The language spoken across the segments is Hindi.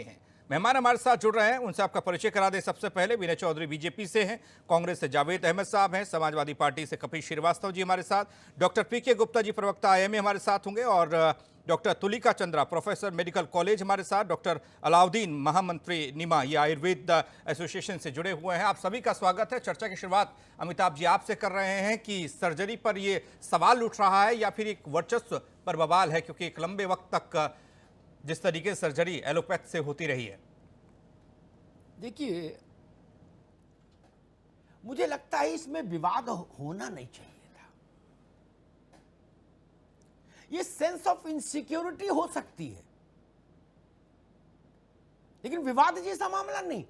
हैं। मेहमान हमारे साथ जुड़ रहे हैं, उनसे आपका परिचय करा दें। सबसे पहले विनय चौधरी बीजेपी से हैं, कांग्रेस से जावेद अहमद साहब हैं, समाजवादी पार्टी से कपिल श्रीवास्तव जी हमारे साथ, डॉक्टर पीके गुप्ता जी प्रवक्ता आईएमए हमारे साथ होंगे और doctor Tulika Chandra professor medical college हमारे साथ, डॉक्टर अलाउद्दीन महामंत्री निमा ये आयुर्वेद एसोसिएशन से जुड़े हुए हैं। आप सभी का स्वागत है। चर्चा की शुरुआत अमिताभ जी आपसे कर रहे हैं कि सर्जरी पर ये सवाल उठ रहा है या फिर एक वर्चस्व पर बवाल है, क्योंकि एक लंबे वक्त तक जिस तरीके से सर्जरी एलोपैथ से होती रही है। देखिए, मुझे लगता है इसमें विवाद होना नहीं चाहिए था। ये सेंस ऑफ इनसिक्योरिटी हो सकती है, लेकिन विवाद जैसा मामला नहीं।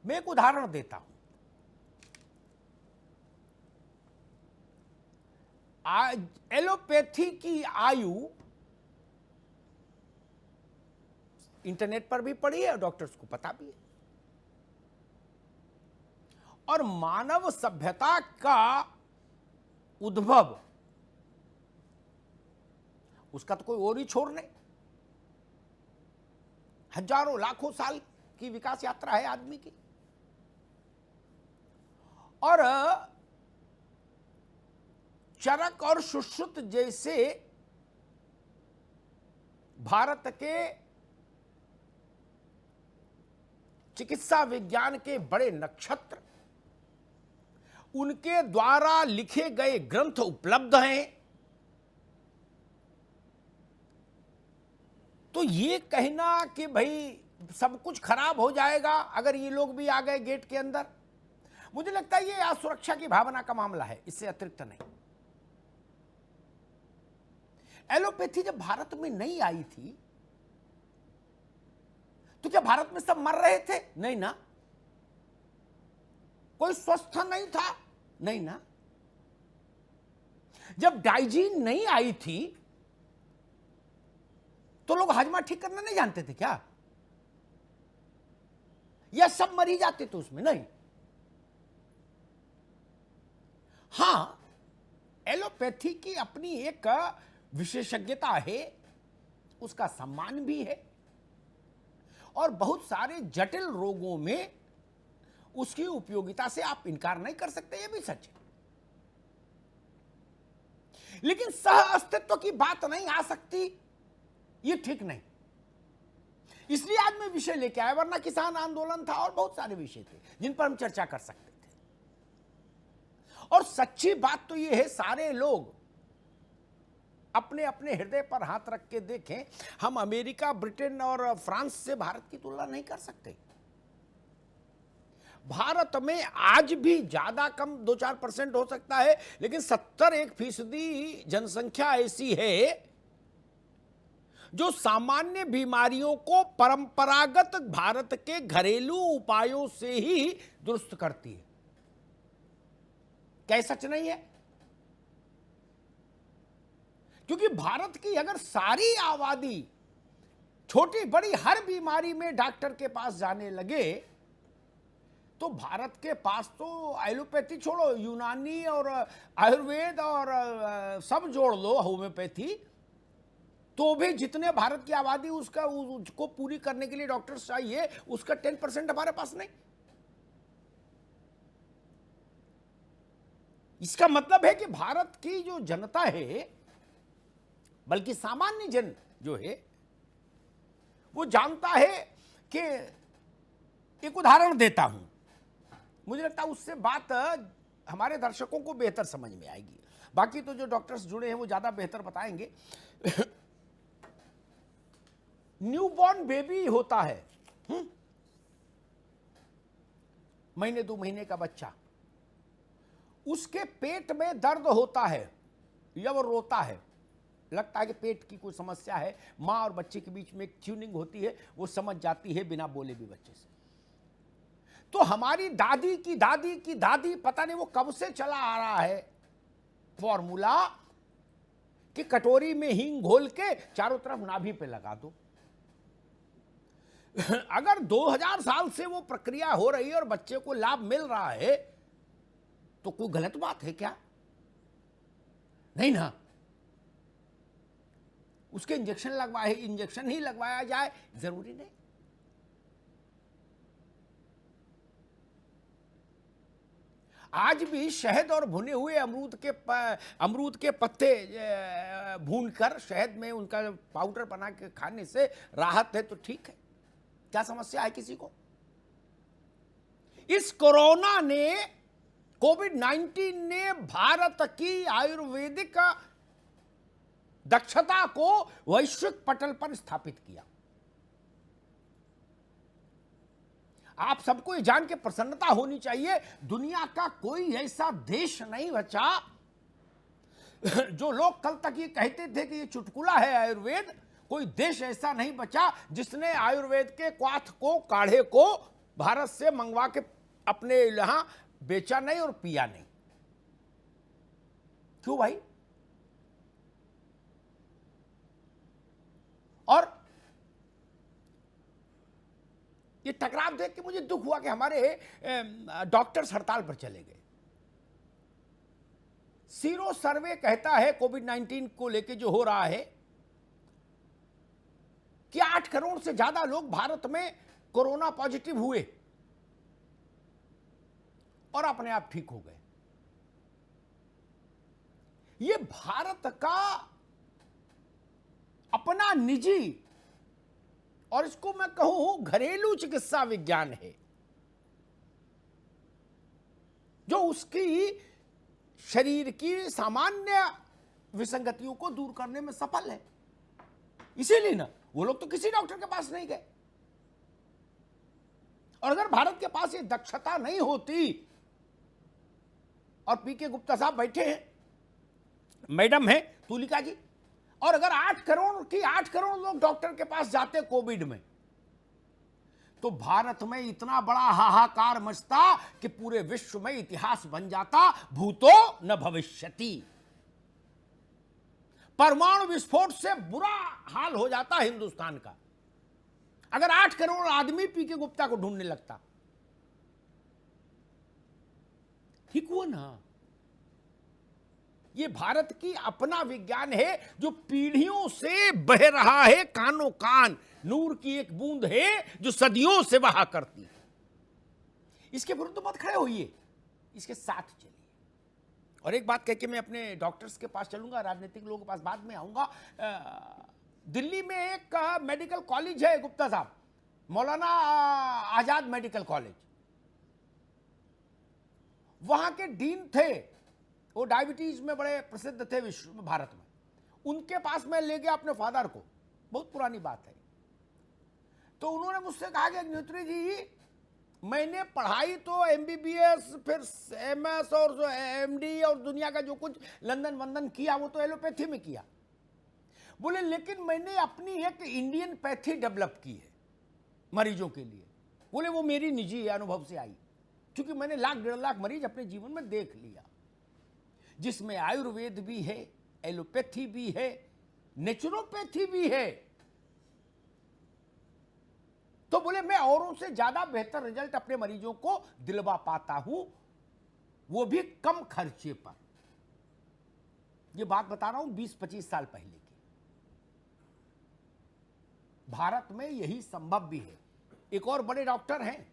मैं एक उदाहरण देता हूं। आज एलोपैथी की आयु इंटरनेट पर भी पढ़ी है और डॉक्टर्स को पता भी है। और मानव सभ्यता का उद्भव उसका तो कोई और ही छोर नहीं। हजारों लाखों साल की विकास यात्रा है आदमी की। और चरक और सुश्रुत जैसे भारत के चिकित्सा विज्ञान के बड़े नक्षत्र, उनके द्वारा लिखे गए ग्रंथ उपलब्ध हैं। तो ये कहना कि भाई सब कुछ खराब हो जाएगा अगर ये लोग भी आ गए गेट के अंदर, मुझे लगता है ये असुरक्षा की भावना का मामला है, इससे अतिरिक्त नहीं। एलोपैथी जब भारत में नहीं आई थी तो क्या भारत में सब मर रहे थे? नहीं ना। कोई स्वस्थ नहीं था? नहीं ना। जब डाइजीन नहीं आई थी तो लोग हाजमा ठीक करना नहीं जानते थे क्या? या सब मर ही जाते थे उसमें? नहीं। हां, एलोपैथी की अपनी एक विशेषज्ञता है, उसका सम्मान भी है, और बहुत सारे जटिल रोगों में उसकी उपयोगिता से आप इनकार नहीं कर सकते, यह भी सच है। लेकिन सह अस्तित्व की बात नहीं आ सकती, यह ठीक नहीं। इसलिए आज मैं विषय लेके आया, वरना किसान आंदोलन था और बहुत सारे विषय थे जिन पर हम चर्चा कर सकते थे। और सच्ची बात तो यह है, सारे लोग अपने अपने हृदय पर हाथ रख के देखें, हम अमेरिका, ब्रिटेन और फ्रांस से भारत की तुलना नहीं कर सकते। भारत में आज भी ज्यादा कम 2-4% हो सकता है, लेकिन 71% जनसंख्या ऐसी है जो सामान्य बीमारियों को परंपरागत भारत के घरेलू उपायों से ही दुरुस्त करती है। क्या सच नहीं है? क्योंकि भारत की अगर सारी आबादी छोटी बड़ी हर बीमारी में डॉक्टर के पास जाने लगे तो भारत के पास तो एलोपैथी छोड़ो, यूनानी और आयुर्वेद और सब जोड़ लो, होम्योपैथी, तो भी जितने भारत की आबादी उसको पूरी करने के लिए डॉक्टर्स चाहिए, उसका 10% हमारे पास नहीं। इसका मतलब है कि भारत की जो जनता है, बल्कि सामान्य जन जो है, वो जानता है कि, एक उदाहरण देता हूं, मुझे लगता है उससे बात हमारे दर्शकों को बेहतर समझ में आएगी। बाकी तो जो डॉक्टर्स जुड़े हैं वो ज्यादा बेहतर बताएंगे। न्यूबॉर्न बेबी होता है, महीने 2 महीने का बच्चा, उसके पेट में दर्द होता है या वो रोता है, लगता है कि पेट की कोई समस्या है, मां और बच्चे के बीच में एक ट्यूनिंग होती है, वो समझ जाती है बिना बोले भी बच्चे से। तो हमारी दादी की दादी की दादी, पता नहीं वो कब से चला आ रहा है फॉर्मूला कि कटोरी में हींग घोल के चारों तरफ नाभि पे लगा दो। अगर 2000 साल से वो प्रक्रिया हो रही है और बच्चे को लाभ मिल रहा है तो कोई गलत बात है क्या? नहीं ना। उसके इंजेक्शन ही लगवाया जाए, जरूरी नहीं। आज भी शहद और भुने हुए अमरूद के पत्ते भूनकर शहद में उनका पाउडर बना के खाने से राहत है तो ठीक है, क्या समस्या है किसी को? इस कोरोना ने, कोविड-19 ने भारत की आयुर्वेदिक दक्षता को वैश्विक पटल पर स्थापित किया। आप सबको ये जान के प्रसन्नता होनी चाहिए, दुनिया का कोई ऐसा देश नहीं बचा। जो लोग कल तक ये कहते थे कि ये चुटकुला है आयुर्वेद, कोई देश ऐसा नहीं बचा जिसने आयुर्वेद के क्वाथ को, काढ़े को भारत से मंगवा के अपने यहां बेचा नहीं और पिया नहीं। क्यों भाई? और ये टकराव देख के मुझे दुख हुआ कि हमारे डॉक्टर्स हड़ताल पर चले गए। सीरो सर्वे कहता है कोविड-19 को लेके जो हो रहा है कि 8 करोड़ से ज्यादा लोग भारत में कोरोना पॉजिटिव हुए और अपने आप ठीक हो गए। ये भारत का अपना निजी, और इसको मैं कहूं घरेलू चिकित्सा विज्ञान है, जो उसकी शरीर की सामान्य विसंगतियों को दूर करने में सफल है। इसीलिए ना वो लोग तो किसी डॉक्टर के पास नहीं गए। और अगर भारत के पास ये दक्षता नहीं होती, और पीके गुप्ता साहब बैठे हैं, मैडम है तुलिका जी, और अगर 8 करोड़ लोग डॉक्टर के पास जाते कोविड में, तो भारत में इतना बड़ा हाहाकार मचता कि पूरे विश्व में इतिहास बन जाता, भूतो न भविष्यति। परमाणु विस्फोट से बुरा हाल हो जाता हिंदुस्तान का अगर 8 करोड़ आदमी पीके गुप्ता को ढूंढने लगता। ठीक हुआ ना? ये भारत की अपना विज्ञान है जो पीढ़ियों से बह रहा है, कानों कान नूर की एक बूंद है जो सदियों से बहा करती है। इसके विरुद्ध मत खड़े होइए, इसके साथ चलिए। और एक बात कह के मैं अपने डॉक्टर्स के पास चलूंगा, राजनीतिक लोगों के पास बाद में आऊंगा। दिल्ली में एक मेडिकल कॉलेज है गुप्ता साहब, मौलाना आजाद मेडिकल कॉलेज। वहां के डीन थे, वो डायबिटीज में बड़े प्रसिद्ध थे विश्व में, भारत में। उनके पास मैं ले गया अपने फादर को, बहुत पुरानी बात है। तो उन्होंने मुझसे कहा कि अग्निहोत्री जी, मैंने पढ़ाई तो एमबीबीएस, फिर एमएस और एमडी और दुनिया का जो कुछ लंदन वंदन किया वो तो एलोपैथी में किया। बोले लेकिन मैंने अपनी एक इंडियन पैथी डेवलप की है मरीजों के लिए। बोले वो मेरी निजी अनुभव से आई, क्योंकि मैंने 1.5 लाख मरीज अपने जीवन में देख लिया, जिसमें आयुर्वेद भी है, एलोपैथी भी है, नेचुरोपैथी भी है। तो बोले मैं औरों से ज्यादा बेहतर रिजल्ट अपने मरीजों को दिलवा पाता हूं, वो भी कम खर्चे पर। ये बात बता रहा हूं 20-25 साल पहले की। भारत में यही संभव भी है। एक और बड़े डॉक्टर हैं,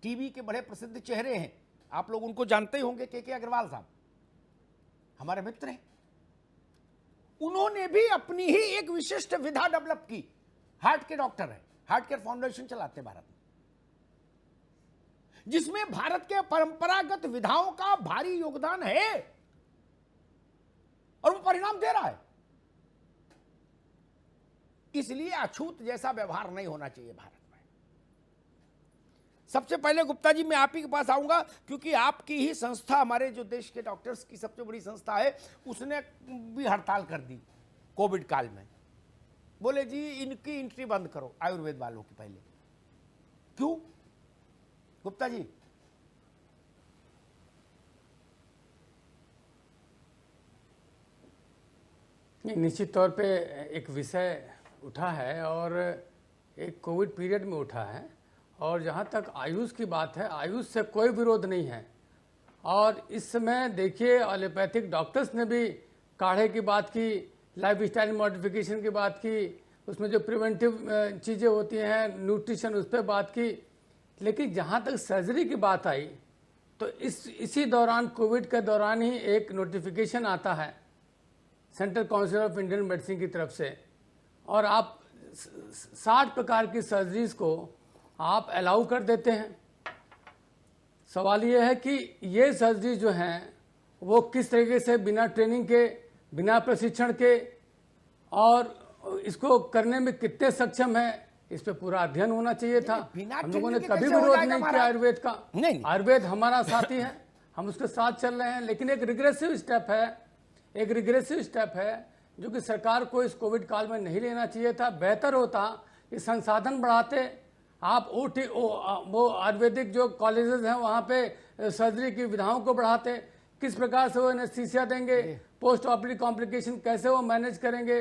टीबी के बड़े प्रसिद्ध चेहरे हैं, आप लोग उनको जानते ही होंगे, के अग्रवाल साहब, हमारे मित्र हैं। उन्होंने भी अपनी ही एक विशिष्ट विधा डेवलप की। हार्ट के डॉक्टर हैं, हार्ट केयर फाउंडेशन चलाते हैं भारत में, जिसमें भारत के परंपरागत विधाओं का भारी योगदान है और वो परिणाम दे रहा है। इसलिए अछूत जैसा व्यवहार नहीं होना चाहिए भारत में। सबसे पहले गुप्ता जी मैं आप ही के पास आऊंगा, क्योंकि आपकी ही संस्था, हमारे जो देश के डॉक्टर्स की सबसे बड़ी संस्था है, उसने भी हड़ताल कर दी कोविड काल में। बोले जी इनकी एंट्री बंद करो आयुर्वेद वालों की पहले। क्यों गुप्ता जी? निश्चित तौर पे एक विषय उठा है और एक कोविड पीरियड में उठा है, और जहाँ तक आयुष की बात है, आयुष से कोई विरोध नहीं है। और इस समय देखिए एलोपैथिक डॉक्टर्स ने भी काढ़े की बात की लाइफ स्टाइल मॉडिफिकेशन की बात की, उसमें जो प्रिवेंटिव चीज़ें होती हैं, न्यूट्रिशन, उस पर बात की। लेकिन जहाँ तक सर्जरी की बात आई तो इसी दौरान, कोविड के दौरान ही एक नोटिफिकेशन आता है central council of Indian medicine की तरफ से, और आप 60 प्रकार की सर्जरीज को आप अलाउ कर देते हैं। सवाल ये है कि ये सर्जरी जो हैं वो किस तरीके से बिना ट्रेनिंग के, बिना प्रशिक्षण के, और इसको करने में कितने सक्षम है, इस पे पूरा अध्ययन होना चाहिए था। बिना हम लोगों ने ट्रेनिंग के कभी कैसे हो विरोध जाएगा नहीं किया हमारा? आयुर्वेद का। नहीं। आयुर्वेद हमारा साथी है, हम उसके साथ चल रहे हैं। लेकिन एक रिग्रेसिव स्टेप है जो कि सरकार को इस कोविड काल में नहीं लेना चाहिए था। बेहतर होता कि संसाधन बढ़ाते, आप वो आयुर्वेदिक जो कॉलेजेस हैं वहाँ पे सर्जरी की विधाओं को बढ़ाते, किस प्रकार से वो एनेस्थीसिया देंगे, पोस्ट ऑपरेटिव कॉम्प्लिकेशन कैसे वो मैनेज करेंगे,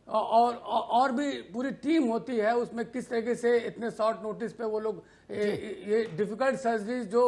और भी पूरी टीम होती है उसमें, किस तरीके से इतने शॉर्ट नोटिस पे वो लोग ये डिफिकल्ट सर्जरीज जो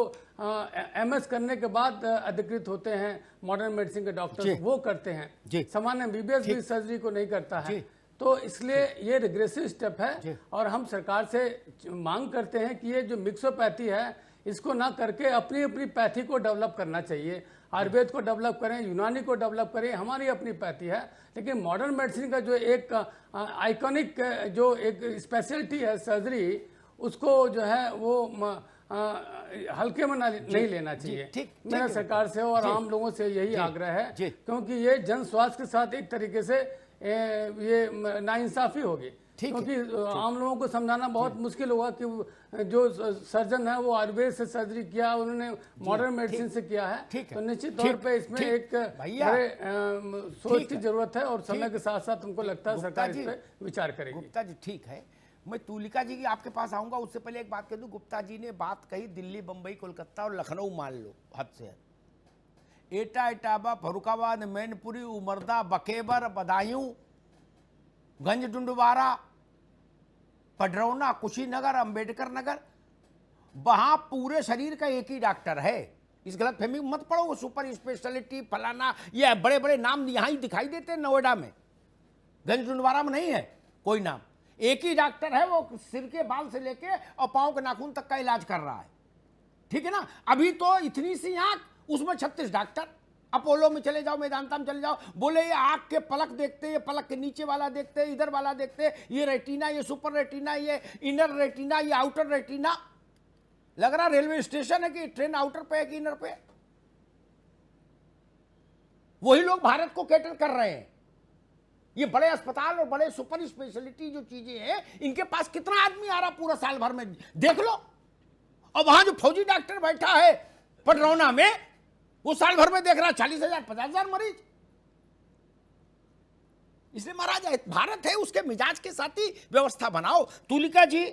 एमएस करने के बाद अधिकृत होते हैं मॉडर्न मेडिसिन के डॉक्टर, वो करते हैं। सामान्य एमबीबीएस भी सर्जरी को नहीं करता है। तो इसलिए ये रिग्रेसिव स्टेप है, और हम सरकार से मांग करते हैं कि ये जो मिक्सोपैथी है इसको ना करके अपनी अपनी पैथी को डेवलप करना चाहिए। आयुर्वेद को डेवलप करें, यूनानी को डेवलप करें, हमारी अपनी पैथी है। लेकिन मॉडर्न मेडिसिन का जो एक आइकॉनिक जो एक स्पेशलिटी है सर्जरी, उसको जो है वो हल्के में नहीं लेना चाहिए। मेरा सरकार से और आम लोगों से यही आग्रह है, क्योंकि ये जन स्वास्थ्य के साथ एक तरीके से ये नाइंसाफी होगी। क्योंकि आम लोगों को समझाना बहुत मुश्किल होगा कि जो सर्जन है वो आयुर्वेद से सर्जरी किया, उन्होंने मॉडर्न मेडिसिन से किया है। तो निश्चित तौर पे इसमें एक बड़े सोच की जरूरत है, और समय के साथ साथ हमको लगता है सरकार इस पर विचार करेगी। गुप्ता जी ठीक है, मैं तुलिका जी की आपके पास आऊंगा, उससे पहले एक बात कह दूं। गुप्ता जी ने बात कही दिल्ली, बंबई, कोलकाता और लखनऊ मान लो, हद से हद, एटा, इटावा, फरुखाबाद, मैनपुरी, उमरदा, बकेबर, बदायूं, गंज डुंडवारा, पडरौना, कुशीनगर, अंबेडकर नगर, वहां पूरे शरीर का एक ही डॉक्टर है। इस गलत फहमी मत पड़ो, वो सुपर स्पेशलिटी फलाना, ये बड़े बड़े नाम यहाँ ही दिखाई देते हैं। नोएडा में, गंज डुंडवारा में नहीं है कोई नाम, एक ही डॉक्टर है, वो सिर के बाल से लेके और पांव के नाखून तक का इलाज कर रहा है। ठीक है ना। अभी तो इतनी सी आंख, उसमें 36 डॉक्टर। अपोलो में चले जाओ, मेदांता में चले जाओ, बोले ये आंख के पलक देखते, ये पलक के नीचे वाला देखते, इधर वाला देखते, ये रेटिना, ये सुपर रेटिना, ये इनर रेटिना, ये आउटर रेटिना। लग रहा रेलवे स्टेशन है कि ट्रेन आउटर पे है कि इनर पे। वही लोग भारत को कैटर कर रहे हैं। ये बड़े अस्पताल और बड़े सुपर स्पेशलिटी जो चीजें हैं, इनके पास कितना आदमी आ रहा पूरा साल भर में, देख लो। और वहां जो फौजी डॉक्टर बैठा है पडरौना में, वो साल भर में देख रहा 40,000 50,000 मरीज। इसलिए महाराज भारत है, उसके मिजाज के साथ ही व्यवस्था बनाओ। तुलिका जी,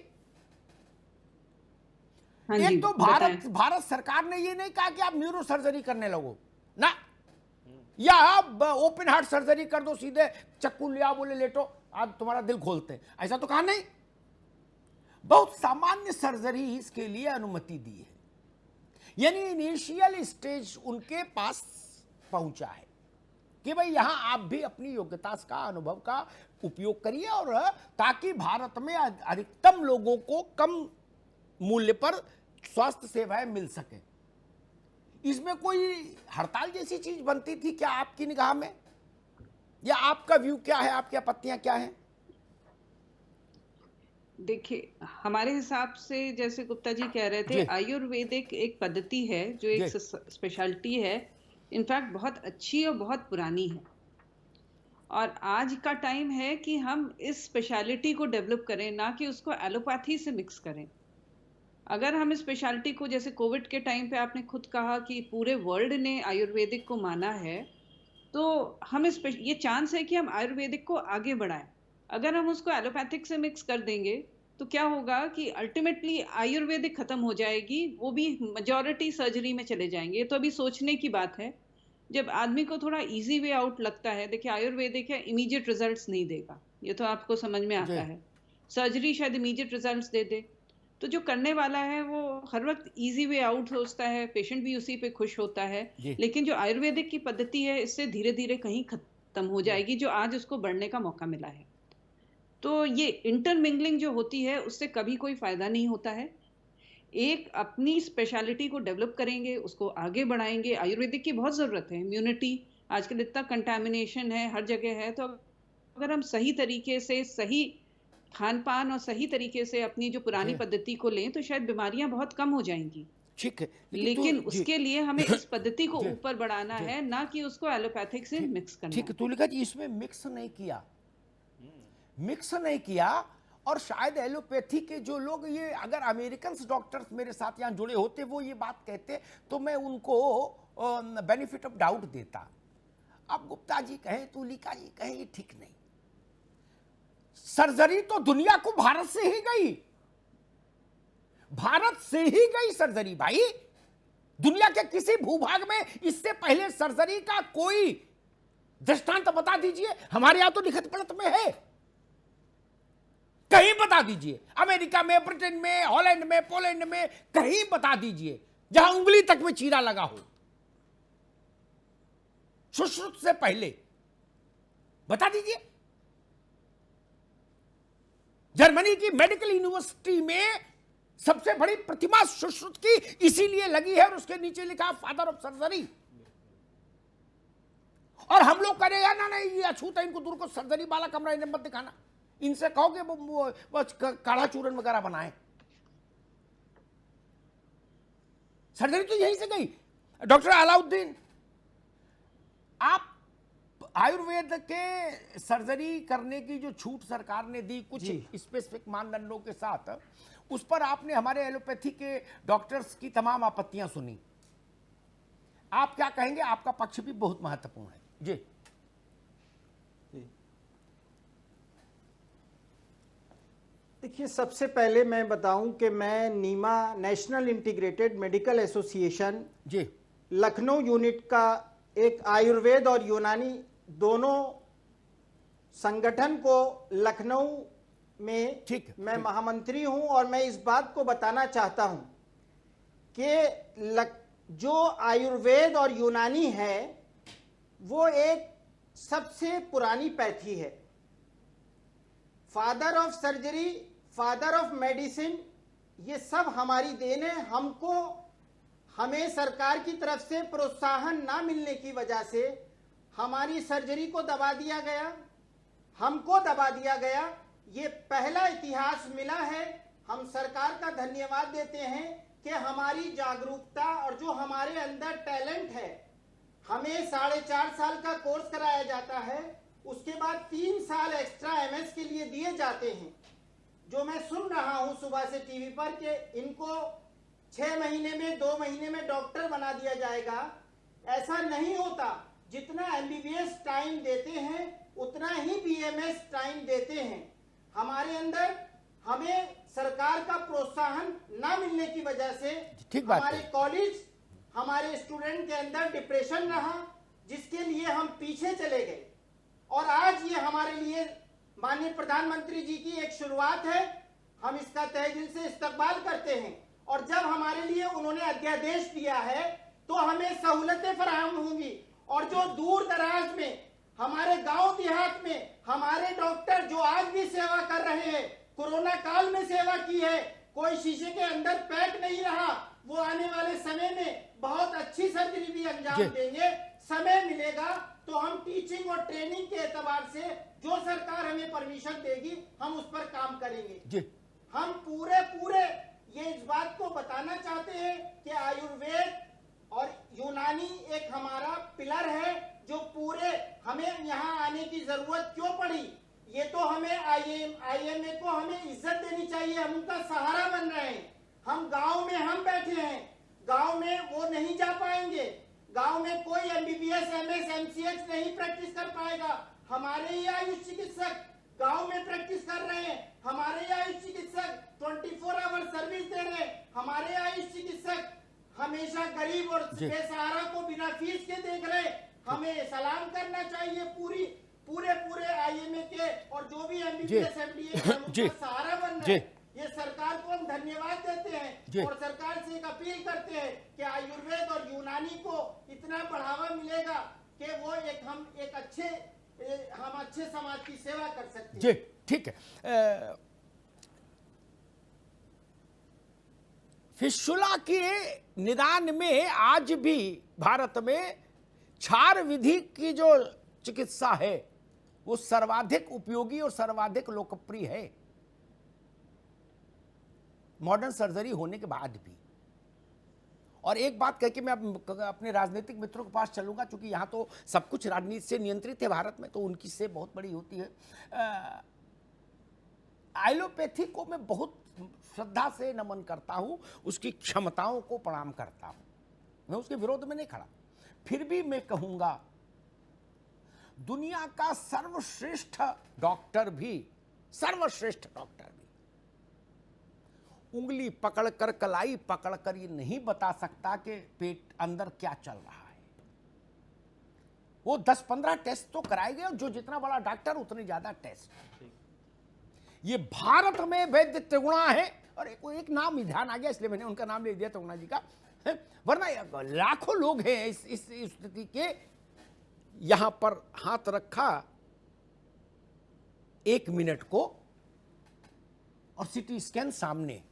एक तो भारत सरकार ने ये नहीं कहा कि आप न्यूरो सर्जरी करने लगो ना, या आप ओपन हार्ट सर्जरी कर दो, सीधे चक्कू लिया, बोले लेटो आप तुम्हारा दिल खोलते हैं, ऐसा तो कहा नहीं। बहुत सामान्य सर्जरी इसके लिए अनुमति दी है, यानी इनिशियल स्टेज उनके पास पहुंचा है कि भाई यहां आप भी अपनी योग्यता का, अनुभव का उपयोग करिए, और ताकि भारत में अधिकतम लोगों को कम मूल्य पर स्वास्थ्य सेवाएं मिल सके। इसमें कोई हड़ताल जैसी चीज बनती थी क्या आपकी निगाह में, या आपका व्यू क्या है, आपकी आपत्तियां क्या हैं? देखिए, हमारे हिसाब से जैसे गुप्ता जी कह रहे थे, आयुर्वेदिक एक पद्धति है जो एक स्पेशलिटी है, इनफैक्ट बहुत अच्छी और बहुत पुरानी है। और आज का टाइम है कि हम इस स्पेशलिटी को डेवलप करें, ना कि उसको एलोपैथी से मिक्स करें। अगर हम स्पेशलिटी को, जैसे कोविड के टाइम पे आपने खुद कहा कि पूरे वर्ल्ड ने आयुर्वेदिक को माना है, तो हम ये चांस है कि हम आयुर्वेदिक को आगे बढ़ाएं। अगर हम उसको एलोपैथिक से मिक्स कर देंगे तो क्या होगा कि अल्टीमेटली आयुर्वेदिक खत्म हो जाएगी, वो भी मेजॉरिटी सर्जरी में चले जाएंगे। तो अभी सोचने की बात है, जब आदमी को थोड़ा इजी वे आउट लगता है। देखिए, आयुर्वेदिक है, इमीडिएट रिजल्ट्स नहीं देगा, ये तो आपको समझ में आता है। सर्जरी शायद इमीडिएट रिजल्ट्स दे दे, तो जो करने वाला है वो हर वक्त इजी वे आउट सोचता है, पेशेंट भी उसी पे खुश होता है। लेकिन जो आयुर्वेदिक की पद्धति है, इससे धीरे धीरे कहीं खत्म हो जाएगी, जो आज उसको बढ़ने का मौका मिला है। तो ये इंटरमिंगलिंग जो होती है उससे कभी कोई फायदा नहीं होता है। एक अपनी स्पेशलिटी को डेवलप करेंगे, उसको आगे बढ़ाएंगे। आयुर्वेदिक की बहुत जरूरत है, इम्यूनिटी आजकल इतना कंटामिनेशन है, हर जगह है। तो अगर हम सही तरीके से, सही खान पान और सही तरीके से अपनी जो पुरानी पद्धति को लें तो शायद बीमारियां बहुत कम हो जाएंगी। ठीक है, लेकिन उसके लिए हमें इस पद्धति को ऊपर बढ़ाना है, ना कि उसको एलोपैथिक से मिक्स करना। ठीक है तुलिका जी, इसमें मिक्स नहीं किया, मिक्स नहीं किया। और शायद एलोपैथी के जो लोग, ये अगर अमेरिकन डॉक्टर्स मेरे साथ यहाँ जुड़े होते, वो ये बात कहते तो मैं उनको बेनिफिट ऑफ डाउट देता। अब गुप्ता जी कहें, तुलिका जी कहें, ये ठीक नहीं। सर्जरी तो दुनिया को भारत से ही गई, भारत से ही गई सर्जरी भाई। दुनिया के किसी भूभाग में इससे पहले सर्जरी का कोई दृष्टांत बता दीजिए। हमारे यहां तो लिखत पढ़त में है, कहीं बता दीजिए। अमेरिका में, ब्रिटेन में, हॉलैंड में, पोलैंड में, कहीं बता दीजिए जहां उंगली तक में चीरा लगा हो सुश्रुत से पहले, बता दीजिए। जर्मनी की मेडिकल यूनिवर्सिटी में सबसे बड़ी प्रतिमा सुश्रुत की इसीलिए लगी है, और उसके नीचे लिखा फादर ऑफ सर्जरी। और हम लोग कह रहे हैं ना, नहीं ये अछूत है, इनको दूर को सर्जरी वाला कमरा इन्हें मत दिखाना। इनसे कहो कि वो काढ़ा चूरन वगैरह बनाए। सर्जरी तो यहीं से गई। डॉक्टर अलाउद्दीन, आप आयुर्वेद के सर्जरी करने की जो छूट सरकार ने दी कुछ स्पेसिफिक मानदंडों के साथ, उस पर आपने हमारे एलोपैथी के डॉक्टर्स की तमाम आपत्तियां सुनी। आप क्या कहेंगे? आपका पक्ष भी बहुत महत्वपूर्ण है। जी देखिए, सबसे पहले मैं बताऊं कि मैं नीमा, नेशनल इंटीग्रेटेड मेडिकल एसोसिएशन जी लखनऊ यूनिट का एक आयुर्वेद और यूनानी दोनों संगठन को लखनऊ में मैं महामंत्री हूं। और मैं इस बात को बताना चाहता हूं कि जो आयुर्वेद और यूनानी है वो एक सबसे पुरानी पैथी है। Father of surgery, father of medicine, ये सब हमारी देन है। हमें सरकार की तरफ से प्रोत्साहन ना मिलने की वजह से हमारी सर्जरी को दबा दिया गया, हमको दबा दिया गया। ये पहला इतिहास मिला है। हम सरकार का धन्यवाद देते हैं कि हमारी जागरूकता और जो हमारे अंदर टैलेंट है, हमें 4.5 साल का कोर्स कराया जाता है, उसके बाद 3 साल एक्स्ट्रा एमएस के लिए दिए जाते हैं। जो मैं सुन रहा हूं सुबह से टीवी पर कि इनको 6 महीने में, 2 महीने में डॉक्टर बना दिया जाएगा, ऐसा नहीं होता। जितना एमबीबीएस टाइम देते हैं उतना ही बीएमएस टाइम देते हैं। हमारे हमें सरकार का प्रोत्साहन ना मिलने की वजह से हमारे कॉलेज, हमारे स्टूडेंट के अंदर डिप्रेशन रहा, जिसके लिए हम पीछे चले गए। और आज ये हमारे लिए माननीय प्रधानमंत्री जी की एक शुरुआत है, हम इसका तहे दिल से इस्तकबाल करते हैं। और जब हमारे लिए उन्होंने अध्यादेश दिया है तो हमें सहूलतें फराहम होंगी। और जो दूर दराज में, हमारे गांव देहात में हमारे डॉक्टर जो आज भी सेवा कर रहे हैं, कोरोना काल में सेवा की है, कोई शीशे के अंदर पैक नहीं रहा, वो आने वाले समय में बहुत अच्छी सर्जरी भी अंजाम देंगे। समय मिलेगा तो हम टीचिंग और ट्रेनिंग के एतबार से जो सरकार हमें परमिशन देगी हम उस पर काम करेंगे। हम पूरे ये इस बात को बताना चाहते हैं कि आयुर्वेद और यूनानी एक हमारा पिलर है, जो पूरे हमें यहाँ आने की जरूरत क्यों पड़ी, ये तो हमें आईएमए को हमें इज्जत देनी चाहिए। हम उनका सहारा बन रहे हैं। हम गांव में हम बैठे हैं, गांव में वो नहीं जा पाएंगे। गांव में कोई एमबीबीएस, एमएस, एमसीएच नहीं प्रैक्टिस कर पाएगा। हमारे ही आयुष चिकित्सक गांव में प्रैक्टिस कर रहे हैं। हमारे ही आयुष चिकित्सक 24 आवर सर्विस दे रहे हैं। हमारे आयुष चिकित्सक हमेशा गरीब और बेसहारा को बिना फीस के देख रहे। हमें सलाम करना चाहिए पूरे आईएमए के और जो भी एमबीबीएस, एमडीए सहारा बन रहे हैं। ये सरकार को हम धन्यवाद देते हैं और सरकार से एक अपील करते हैं कि आयुर्वेद और यूनानी को इतना बढ़ावा मिलेगा कि वो हम एक अच्छे हम अच्छे समाज की सेवा कर सकते हैं। जी ठीक है। फिस्टुला के निदान में आज भी भारत में क्षार विधि की जो चिकित्सा है वो सर्वाधिक उपयोगी और सर्वाधिक लोकप्रिय है, मॉडर्न सर्जरी होने के बाद भी। और एक बात कह के मैं अपने राजनीतिक मित्रों के पास चलूंगा, क्योंकि यहां तो सब कुछ राजनीति से नियंत्रित है भारत में, तो उनकी से बहुत बड़ी होती है। एलोपैथी को मैं बहुत श्रद्धा से नमन करता हूं, उसकी क्षमताओं को प्रणाम करता हूं, मैं उसके विरोध में नहीं खड़ा। फिर भी मैं कहूंगा दुनिया का सर्वश्रेष्ठ डॉक्टर भी उंगली पकड़कर, कलाई पकड़कर ये नहीं बता सकता कि पेट अंदर क्या चल रहा है। वो 10-15 टेस्ट तो कराएंगे, और जो जितना बड़ा डॉक्टर उतने ज्यादा टेस्ट। ये भारत में वैद्य त्रिगुणा है, और एक नाम ध्यान आ गया इसलिए मैंने उनका नाम ले दिया त्रिगुणा जी का, वरना लाखों लोग हैं इस स्थिति के। यहां पर हाथ रखा 1 मिनट को, और सीटी स्कैन सामने,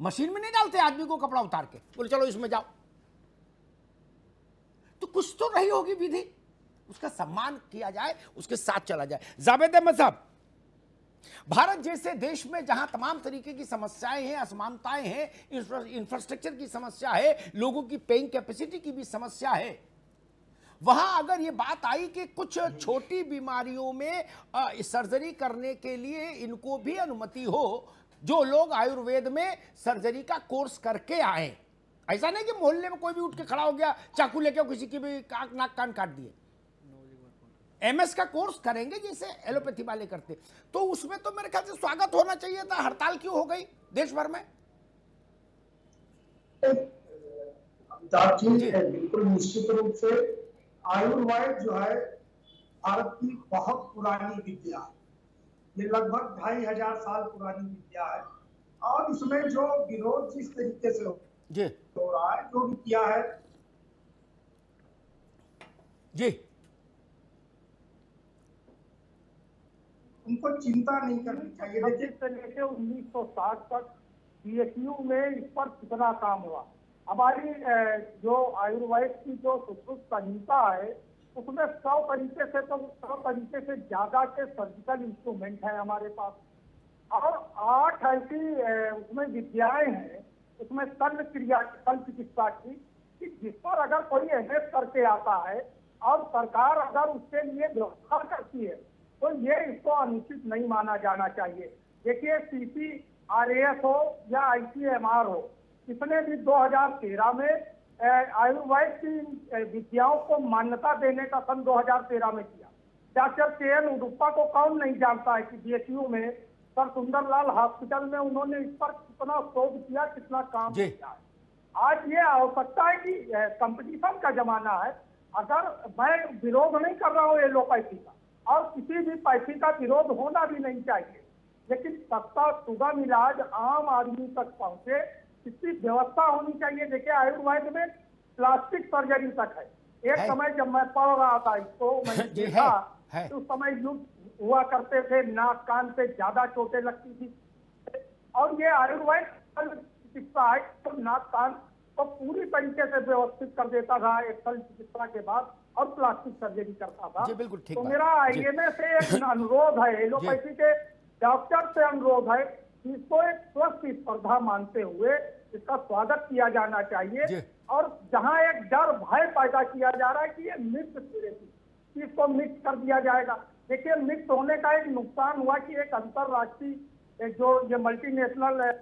मशीन में नहीं डालते आदमी को कपड़ा उतार के, बोले चलो इसमें जाओ। तो कुछ तो रही होगी विधि, उसका सम्मान किया जाए, उसके साथ चला जाए। जावेद अहमद साहब, भारत जैसे देश में जहां तमाम तरीके की समस्याएं हैं, असमानताएं हैं, इंफ्रास्ट्रक्चर की समस्या है, लोगों की पेइंग कैपेसिटी की भी समस्या है, वहां अगर ये बात आई कि कुछ छोटी बीमारियों में सर्जरी करने के लिए इनको भी अनुमति हो, जो लोग आयुर्वेद में सर्जरी का कोर्स करके आए, ऐसा नहीं कि मोहल्ले में कोई भी उठ के खड़ा हो गया चाकू लेके किसी की भी नाक कान काट दिए, एमएस का कोर्स करेंगे जैसे एलोपैथी वाले करते, तो उसमें तो मेरे ख्याल से स्वागत होना चाहिए था। हड़ताल क्यों हो गई देश भर में? बिल्कुल निश्चित रूप से आयुर्वेद जो है भारत की बहुत पुरानी विद्या है, ये लगभग 2500 साल पुरानी विद्या है, और इसमें जो विरोध जिस तरीके से हो रहा है, जो भी किया है जी, उनको चिंता नहीं करनी चाहिए। देखिए, से लेकर 1960 तक बीएचयू में इस पर कितना काम हुआ। हमारी जो आयुर्वेद की जो सुश्रुत संहिता है, उसमें 100 तरीके से ज्यादा के सर्जिकल इंस्ट्रूमेंट है हमारे पास, और 8 ऐसी उसमें विद्याएं हैं, उसमें शल्य चिकित्सा की, कि जिस पर अगर कोई एमएस करके आता है और सरकार अगर उसके लिए व्यवस्था करती है, तो ये इसको अनुचित नहीं माना जाना चाहिए। देखिए, CCRAS हो या ICMR हो, इसने भी 2013 में आयुर्वेद की विद्याओं को मान्यता देने का सन 2013 में किया। डॉक्टर KN उडुप्पा को कौन नहीं जानता है कि बीएचयू में सर सुंदरलाल हॉस्पिटल में उन्होंने इस पर कितना शोध किया, कितना काम किया है। आज ये आवश्यकता है कि कंपटीशन का जमाना है। अगर मैं विरोध नहीं कर रहा हूँ एलोपैथी का, और किसी भी पैथी का विरोध होना भी नहीं चाहिए, लेकिन सस्ता सुगम इलाज आम आदमी तक पहुंचे, इसकी व्यवस्था होनी चाहिए। देखिए, आयुर्वेद में प्लास्टिक सर्जरी तक है। एक समय जब मैं पढ़ रहा था इसको, मैंने देखा तो उस समय युद्ध हुआ करते थे, नाक कान पे ज्यादा चोटें लगती थी, और ये आयुर्वेद चिकित्सा है तो नाक कान को पूरी तरीके से व्यवस्थित कर देता था एक शल्य चिकित्सा के बाद, और प्लास्टिक सर्जरी करता था। जी, बिल्कुल ठीक तो बात। मेरा IMA से एक अनुरोध है, एलोपैथी के डॉक्टर से अनुरोध है कि इसको एक स्वस्थ स्पर्धा मानते हुए इसका स्वागत किया जाना चाहिए, और जहां एक डर भय पैदा किया जा रहा है कि ये मिक्स थेरेपी, इसको मिक्स कर दिया जाएगा। देखिए, मिक्स होने का एक नुकसान हुआ कि एक अंतरराष्ट्रीय जो ये मल्टीनेशनल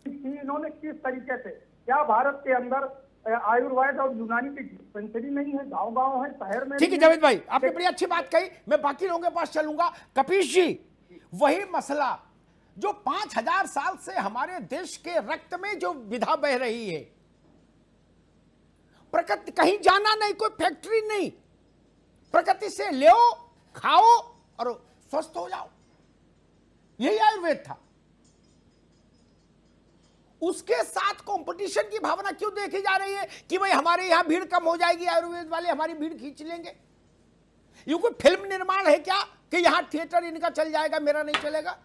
थी, इन्होंने किस तरीके से, क्या भारत के अंदर आयुर्वेद और यूनानी की डिस्पेंसरी नहीं है, गांव-गांव है, शहर में। ठीक है जावेद भाई, आपने बड़ी अच्छी बात कही, मैं बाकी लोगों के पास चलूंगा। कपीश जी, वही मसला जो 5000 साल से हमारे देश के रक्त में जो विधा बह रही है, प्रकृति, कहीं जाना नहीं, कोई फैक्ट्री नहीं, प्रकृति से ले खाओ और स्वस्थ हो जाओ, यही आयुर्वेद था। उसके साथ कंपटीशन की भावना क्यों देखी जा रही है कि भाई हमारे यहां भीड़ कम हो जाएगी, आयुर्वेद वाले हमारी भीड़ खींच लेंगे? ये कोई फिल्म निर्माण है क्या कि यहां थिएटर इनका चल जाएगा, मेरा नहीं चलेगा?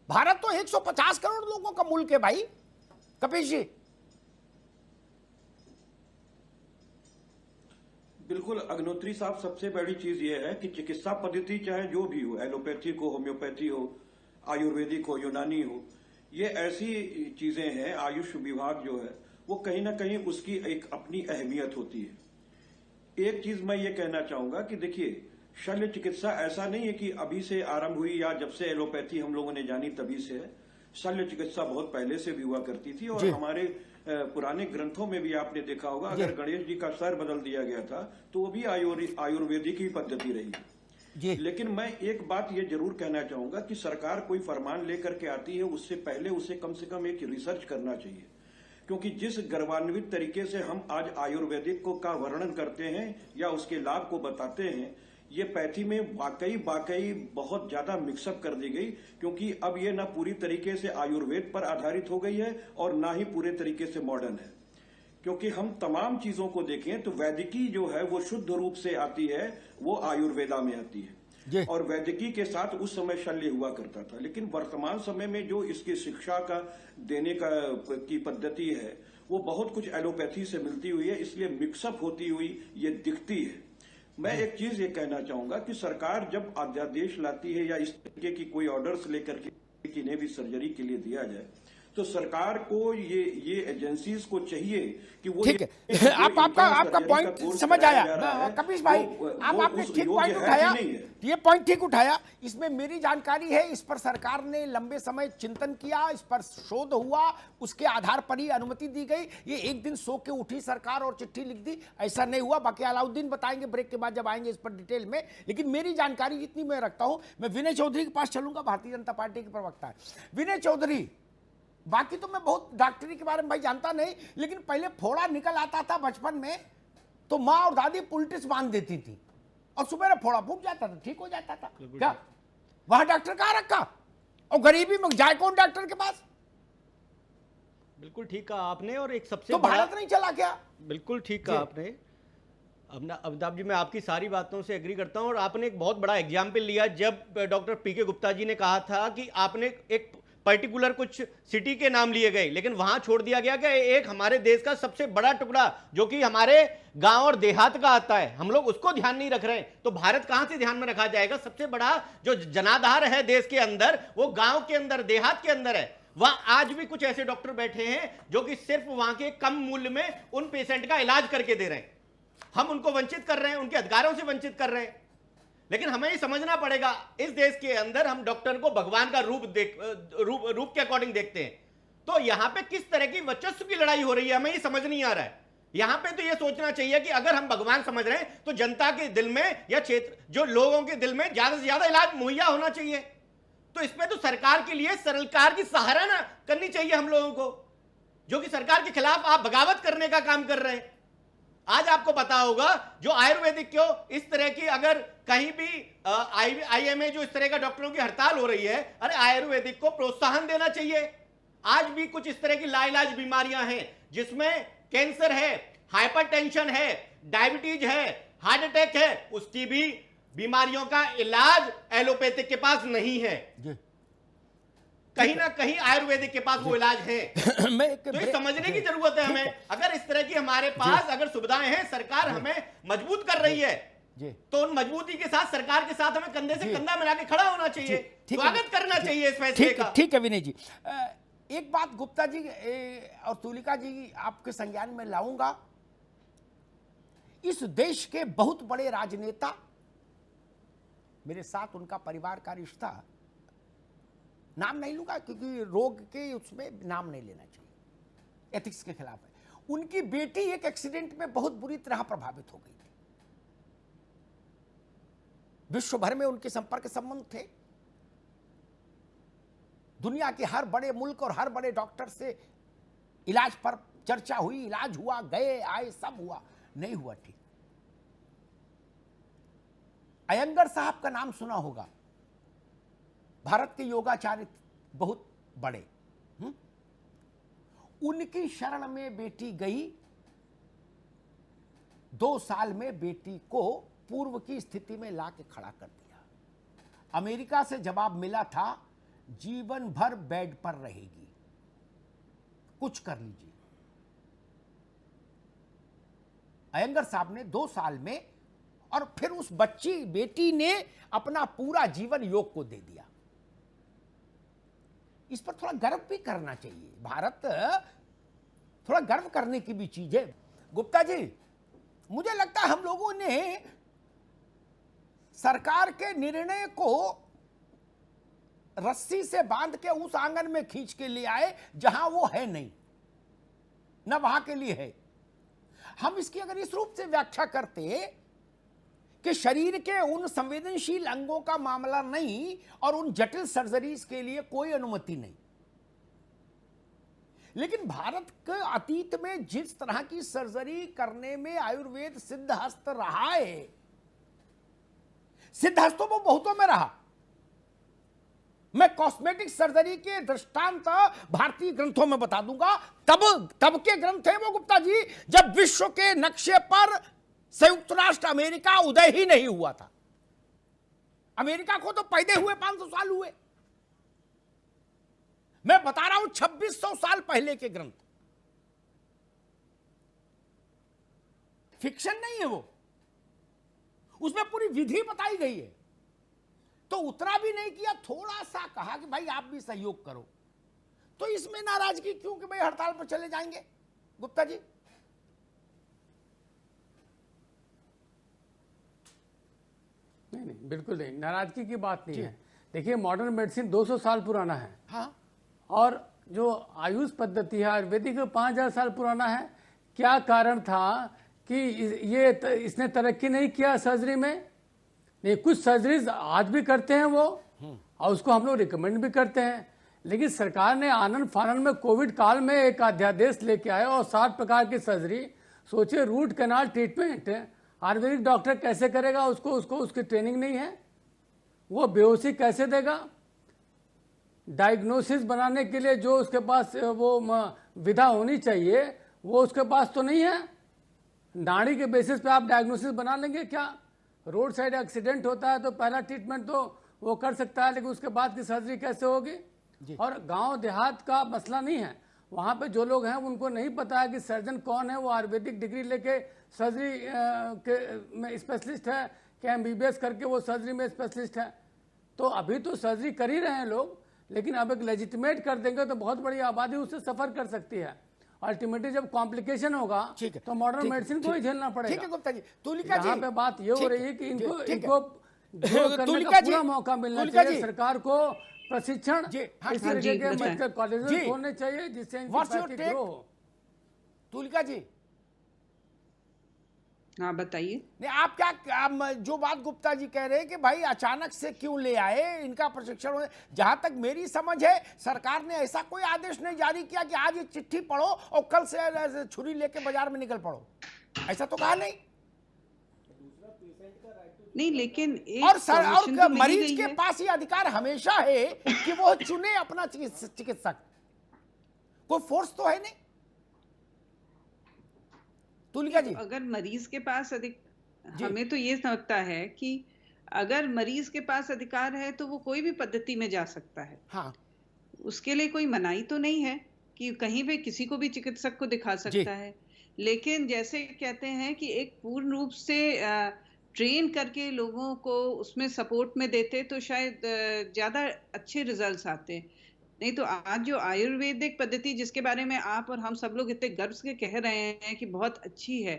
भारत तो 150 करोड़ लोगों का मुल्क है भाई। कपिश जी। बिल्कुल अग्निहोत्री साहब, सबसे बड़ी चीज यह है कि चिकित्सा पद्धति चाहे जो भी हो, एलोपैथिक हो, होम्योपैथी हो, आयुर्वेदिक हो, यूनानी हो, ये ऐसी चीजें हैं, आयुष विभाग जो है वो कहीं ना कहीं उसकी एक अपनी अहमियत होती है। एक चीज मैं ये कहना चाहूंगा कि देखिए, शल्य चिकित्सा ऐसा नहीं है कि अभी से आरंभ हुई या जब से एलोपैथी हम लोगों ने जानी तभी से है। शल्य चिकित्सा बहुत पहले से भी हुआ करती थी और हमारे पुराने ग्रंथों में भी आपने देखा होगा, अगर गणेश जी का सर बदल दिया गया था तो वो भी आयुर्वेदिक ही पद्धति रही है। लेकिन मैं एक बात ये जरूर कहना चाहूंगा कि सरकार कोई फरमान लेकर के आती है, उससे पहले उसे कम से कम एक रिसर्च करना चाहिए, क्योंकि जिस गर्वान्वित तरीके से हम आज आयुर्वेदिक का वर्णन करते हैं या उसके लाभ को बताते हैं, ये पैथी में वाकई बहुत ज्यादा मिक्सअप कर दी गई, क्योंकि अब ये ना पूरी तरीके से आयुर्वेद पर आधारित हो गई है और ना ही पूरे तरीके से मॉडर्न है। क्योंकि हम तमाम चीजों को देखें तो वैदिकी जो है वो शुद्ध रूप से आती है, वो आयुर्वेदा में आती है, और वैदिकी के साथ उस समय शल्य हुआ करता था। लेकिन वर्तमान समय में जो इसकी शिक्षा का देने की पद्धति है वो बहुत कुछ एलोपैथी से मिलती हुई है, इसलिए मिक्सअप होती हुई ये दिखती है। मैं एक चीज ये कहना चाहूंगा कि सरकार जब अध्यादेश लाती है या इस तरीके की कोई ऑर्डर्स लेकर के किन्हें भी सर्जरी के लिए दिया जाए, तो सरकार को ये एजेंसीज को चाहिए कि वो ठीक है। आपका पॉइंट समझ आया कपिश भाई, आपने ठीक पॉइंट उठाया, ये पॉइंट ठीक उठाया। इसमें मेरी जानकारी है, इस पर सरकार ने लंबे समय चिंतन किया, इस पर शोध हुआ, उसके आधार पर ही अनुमति दी गई। ये एक दिन सो के उठी सरकार और चिट्ठी लिख दी, ऐसा नहीं हुआ। बाकी अलाउद्दीन बताएंगे ब्रेक के बाद जब आएंगे इस पर डिटेल में। लेकिन मेरी जानकारी जितनी मैं रखता हूं, मैं विनय चौधरी के पास चलूंगा, भारतीय जनता पार्टी के प्रवक्ता है विनय चौधरी। बाकी तो मैं बहुत डॉक्टरी के बारे में भाई जानता नहीं, लेकिन पहले फोड़ा निकल आता था बचपन में तो माँ और दादी पुलटिस बांध देती थी और सुबह फोड़ा फूट जाता था, ठीक हो जाता था। क्या वहां डॉक्टर कहाँ रखा? और गरीबी में जाए कौन डॉक्टर के पास? बिल्कुल ठीक कहा आपने। और एक सबसे तो भारत नहीं चला क्या? बिल्कुल ठीक कहा आपने। अमिताभ जी, मैं आपकी सारी बातों से एग्री करता हूं। और आपने एक बहुत बड़ा एग्जाम्पल लिया जब डॉक्टर पीके गुप्ता जी ने कहा था कि आपने एक पर्टिकुलर कुछ सिटी के नाम लिए गए, लेकिन वहां छोड़ दिया गया कि एक हमारे देश का सबसे बड़ा टुकड़ा जो कि हमारे गांव और देहात का आता है, हम लोग उसको ध्यान नहीं रख रहे हैं। तो भारत कहां से ध्यान में रखा जाएगा? सबसे बड़ा जो जनाधार है देश के अंदर, वो गांव के अंदर, देहात के अंदर है। वहां आज भी कुछ ऐसे डॉक्टर बैठे हैं जो कि सिर्फ वहां के कम मूल्य में उन पेशेंट का इलाज करके दे रहे हैं। हम उनको वंचित कर रहे हैं, उनके अधिकारों से वंचित कर रहे हैं। लेकिन हमें ये समझना पड़ेगा, इस देश के अंदर हम डॉक्टर को भगवान का रूप के अकॉर्डिंग देखते हैं। तो यहां पे किस तरह की वर्चस्व की लड़ाई हो रही है, हमें ये समझ नहीं आ रहा है। यहां पे तो ये सोचना चाहिए कि अगर हम भगवान समझ रहे हैं तो जनता के दिल में या क्षेत्र जो लोगों के दिल में ज्यादा से ज्यादा इलाज मुहैया होना चाहिए। तो इसमें तो सरकार के लिए सरकार की सराहना करनी चाहिए हम लोगों को, जो कि सरकार के खिलाफ आप बगावत करने का काम कर रहे हैं। आज आपको पता होगा जो आयुर्वेदिक क्यों इस तरह की, अगर कहीं भी आईएमए जो इस तरह का डॉक्टरों की हड़ताल हो रही है, अरे आयुर्वेदिक को प्रोत्साहन देना चाहिए। आज भी कुछ इस तरह की लाइलाज बीमारियां हैं जिसमें कैंसर है, हाइपरटेंशन है, डायबिटीज है, हार्ट अटैक है, उसकी भी बीमारियों का इलाज एलोपैथिक के पास नहीं है। कहीं ना कहीं आयुर्वेदिक के पास वो इलाज है। तो ये समझने की जरूरत है हमें। अगर इस तरह की हमारे पास अगर सुविधाएं हैं, सरकार हमें मजबूत कर रही है, तो उन मजबूती के साथ सरकार के साथ हमें कंधे से कंधा मिला के खड़ा होना चाहिए, स्वागत करना चाहिए इस फैसले का। ठीक है विनय जी, एक बात गुप्ता जी और तुलिका जी आपके संज्ञान में लाऊंगा। इस देश के बहुत बड़े राजनेता, मेरे साथ उनका परिवार का रिश्ता, नाम नहीं लूंगा क्योंकि रोग के उसमें नाम नहीं लेना चाहिए, एथिक्स के खिलाफ है। उनकी बेटी एक एक्सीडेंट में बहुत बुरी तरह प्रभावित हो गई थी। विश्व भर में उनके संपर्क संबंध थे। दुनिया के हर बड़े मुल्क और हर बड़े डॉक्टर से इलाज पर चर्चा हुई, इलाज हुआ, गए आए सब हुआ, नहीं हुआ ठीक। अयंगर साहब का नाम सुना होगा, भारत के योगाचार्य बहुत बड़े। उनकी शरण में बेटी गई, 2 साल में बेटी को पूर्व की स्थिति में ला के खड़ा कर दिया। अमेरिका से जवाब मिला था जीवन भर बेड पर रहेगी, कुछ कर लीजिए। अयंगर साहब ने 2 साल में, और फिर उस बेटी ने अपना पूरा जीवन योग को दे दिया। इस पर थोड़ा गर्व भी करना चाहिए। भारत थोड़ा गर्व करने की भी चीज है। गुप्ता जी, मुझे लगता है हम लोगों ने सरकार के निर्णय को रस्सी से बांध के उस आंगन में खींच के ले आए जहां वो है नहीं, न वहां के लिए है। हम इसकी अगर इस रूप से व्याख्या करते कि शरीर के उन संवेदनशील अंगों का मामला नहीं और उन जटिल सर्जरीज के लिए कोई अनुमति नहीं, लेकिन भारत के अतीत में जिस तरह की सर्जरी करने में आयुर्वेद सिद्धहस्त रहा है, सिद्धहस्त तो वो बहुतों में रहा। मैं कॉस्मेटिक सर्जरी के दृष्टांत भारतीय ग्रंथों में बता दूंगा। तब के ग्रंथ है वो गुप्ता जी, जब विश्व के नक्शे पर संयुक्त राष्ट्र अमेरिका उदय ही नहीं हुआ था। अमेरिका को तो पैदे हुए 500 साल हुए। मैं बता रहा हूं 2600 साल पहले के ग्रंथ, फिक्शन नहीं है वो, उसमें पूरी विधि बताई गई है। तो उतना भी नहीं किया, थोड़ा सा कहा कि भाई आप भी सहयोग करो। तो इसमें नाराजगी क्यों कि भाई हड़ताल पर चले जाएंगे? गुप्ता जी, नहीं, बिल्कुल नहीं, नाराजगी की बात नहीं है। देखिए, मॉडर्न मेडिसिन 200 साल पुराना है। हाँ, और जो आयुष पद्धति है आयुर्वेदिक 5000 साल पुराना है। क्या कारण था कि इसने तरक्की नहीं किया सर्जरी में? नहीं, कुछ सर्जरीज आज भी करते हैं वो, और उसको हम लोग रिकमेंड भी करते हैं। लेकिन सरकार ने आनंद फानन में कोविड काल में एक अध्यादेश लेके आया और 60 प्रकार की सर्जरी। सोचिए, root canal treatment Ayurvedic doctor कैसे करेगा? उसको उसकी ट्रेनिंग नहीं है, वो बेहोशी कैसे देगा? डायग्नोसिस बनाने के लिए जो उसके पास वो विधा होनी चाहिए वो उसके पास तो नहीं है। नाड़ी के बेसिस पे आप डायग्नोसिस बना लेंगे क्या? रोड साइड एक्सीडेंट होता है तो पहला ट्रीटमेंट तो वो कर सकता है, लेकिन उसके बाद की सर्जरी कैसे होगी? और गांव देहात का मसला नहीं है, वहाँ पे जो लोग हैं उनको नहीं पता है कि सर्जन कौन है। वो आयुर्वेदिक डिग्री लेके सर्जरी के में स्पेशलिस्ट है क्या MBBS करके वो सर्जरी में स्पेशलिस्ट है। तो अभी तो सर्जरी कर ही रहे हैं लोग, लेकिन अब एक लेजिटिमेट कर देंगे तो बहुत बड़ी आबादी उससे सफर कर सकती है। अल्टीमेटली जब कॉम्प्लिकेशन होगा तो मॉडर्न मेडिसिन को ही झेलना पड़ेगा। ठीक है गुप्ता जी, तुलिका जी, यहाँ पे बात ये हो रही है कि इनको जो करने तुलिका का जी, पूरा मौका मिलना तुलिका चाहिए। जी, सरकार को प्रशिक्षण इस तरीके के मेडिकल कॉलेजेस खोलने चाहिए जिससे इनकी प्रैक्टिस ग्रो हो। तुलिका जी, हाँ बताइए। नहीं, आप क्या जो बात गुप्ता जी कह रहे हैं कि भाई अचानक से क्यों ले आए इनका प्रशिक्षण? जहां तक मेरी समझ है, सरकार ने ऐसा कोई आदेश नहीं जारी किया कि आज ये चिट्ठी पढ़ो और कल से छुरी लेके बाजार में निकल पड़ो, ऐसा तो कहा नहीं। नहीं, लेकिन एक और permission तो मिली मरीज गई के है। पास ये अधिकार हमेशा है कि वो चुने अपना चिकित्सक, कोई फोर्स तो है नहीं। तुलिका जी, अगर मरीज के पास हमें तो ये लगता है कि अगर मरीज के पास अधिकार है तो वो कोई भी पद्धति में जा सकता है। हाँ, उसके लिए कोई मनाही तो नहीं है कि कहीं पे किसी को भी चिकित्सक को दिखा सकता है। लेकिन जैसे कहते हैं कि एक पूर्ण रूप से ट्रेन करके लोगों को उसमें सपोर्ट में देते तो शायद ज्यादा अच्छे रिजल्ट्स आते। नहीं तो आज जो आयुर्वेदिक पद्धति जिसके बारे में आप और हम सब लोग इतने गर्व से कह रहे हैं कि बहुत अच्छी है,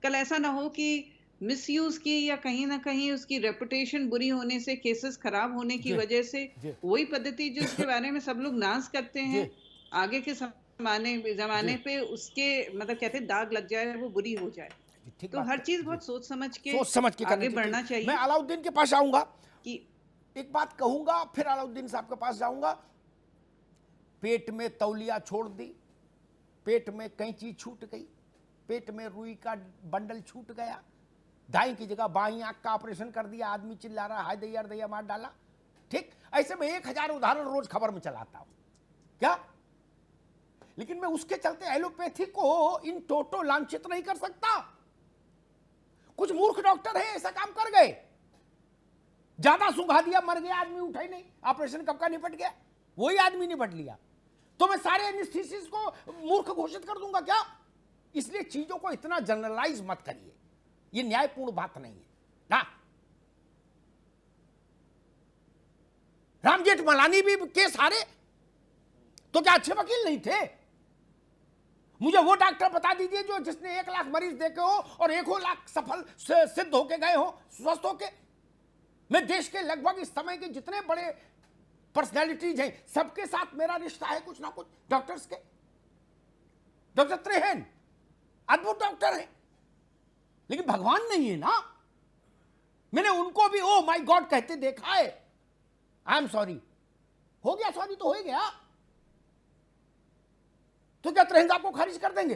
कल ऐसा ना हो कि मिसयूज की या कहीं ना कहीं उसकी रेपुटेशन बुरी होने से, केसेस खराब होने की वजह से वही पद्धति जिसके बारे में सब लोग नाज करते हैं आगे के जमाने पे उसके मतलब कहते हैं दाग लग जाए, वो बुरी हो जाए। तो हर चीज बहुत सोच समझ के आगे बढ़ना चाहिए। मैं अलाउद्दीन के पास आऊंगा कि एक बात कहूंगा, फिर अलाउद्दीन साहब के पास जाऊंगा। पेट में तौलिया छोड़ दी, पेट में कैंची छूट गई, पेट में रुई का बंडल छूट गया, दाई की जगह बाई आंख का ऑपरेशन कर दिया, आदमी चिल्ला रहा, हाय दैया दैया मार डाला। ठीक, ऐसे में 1000 उदाहरण रोज खबर में चलाता हूं क्या, लेकिन मैं उसके चलते एलोपैथी को इन टोटो लांछित नहीं कर सकता। कुछ मूर्ख डॉक्टर है ऐसा काम कर गए, ज्यादा सुंघा दिया, मर गया आदमी, उठा ही नहीं, ऑपरेशन कब का निपट गया, वही आदमी निपट लिया, तो मैं सारे एनेस्थीसिस को मूर्ख घोषित कर दूंगा क्या? इसलिए चीजों को इतना जनरलाइज मत करिए, ये न्यायपूर्ण बात नहीं है ना। राम जेठमलानी भी केस हारे, तो क्या अच्छे वकील नहीं थे? मुझे वो डॉक्टर बता दीजिए जो जिसने 1 लाख मरीज देखे हो और 1 लाख सफल सिद्ध होके गए हो, स्वस्थ होके। मैं देश के लगभग इस समय के जितने बड़े पर्सनैलिटीज हैं सबके साथ मेरा रिश्ता है कुछ ना कुछ, डॉक्टर्स के। डॉक्टर त्रेहन अद्भुत डॉक्टर है, लेकिन भगवान नहीं है ना। मैंने उनको भी ओ माय गॉड कहते देखा है। आई एम सॉरी, हो गया सॉरी तो हो गया, तो क्या त्रेहन साहब को खारिज कर देंगे?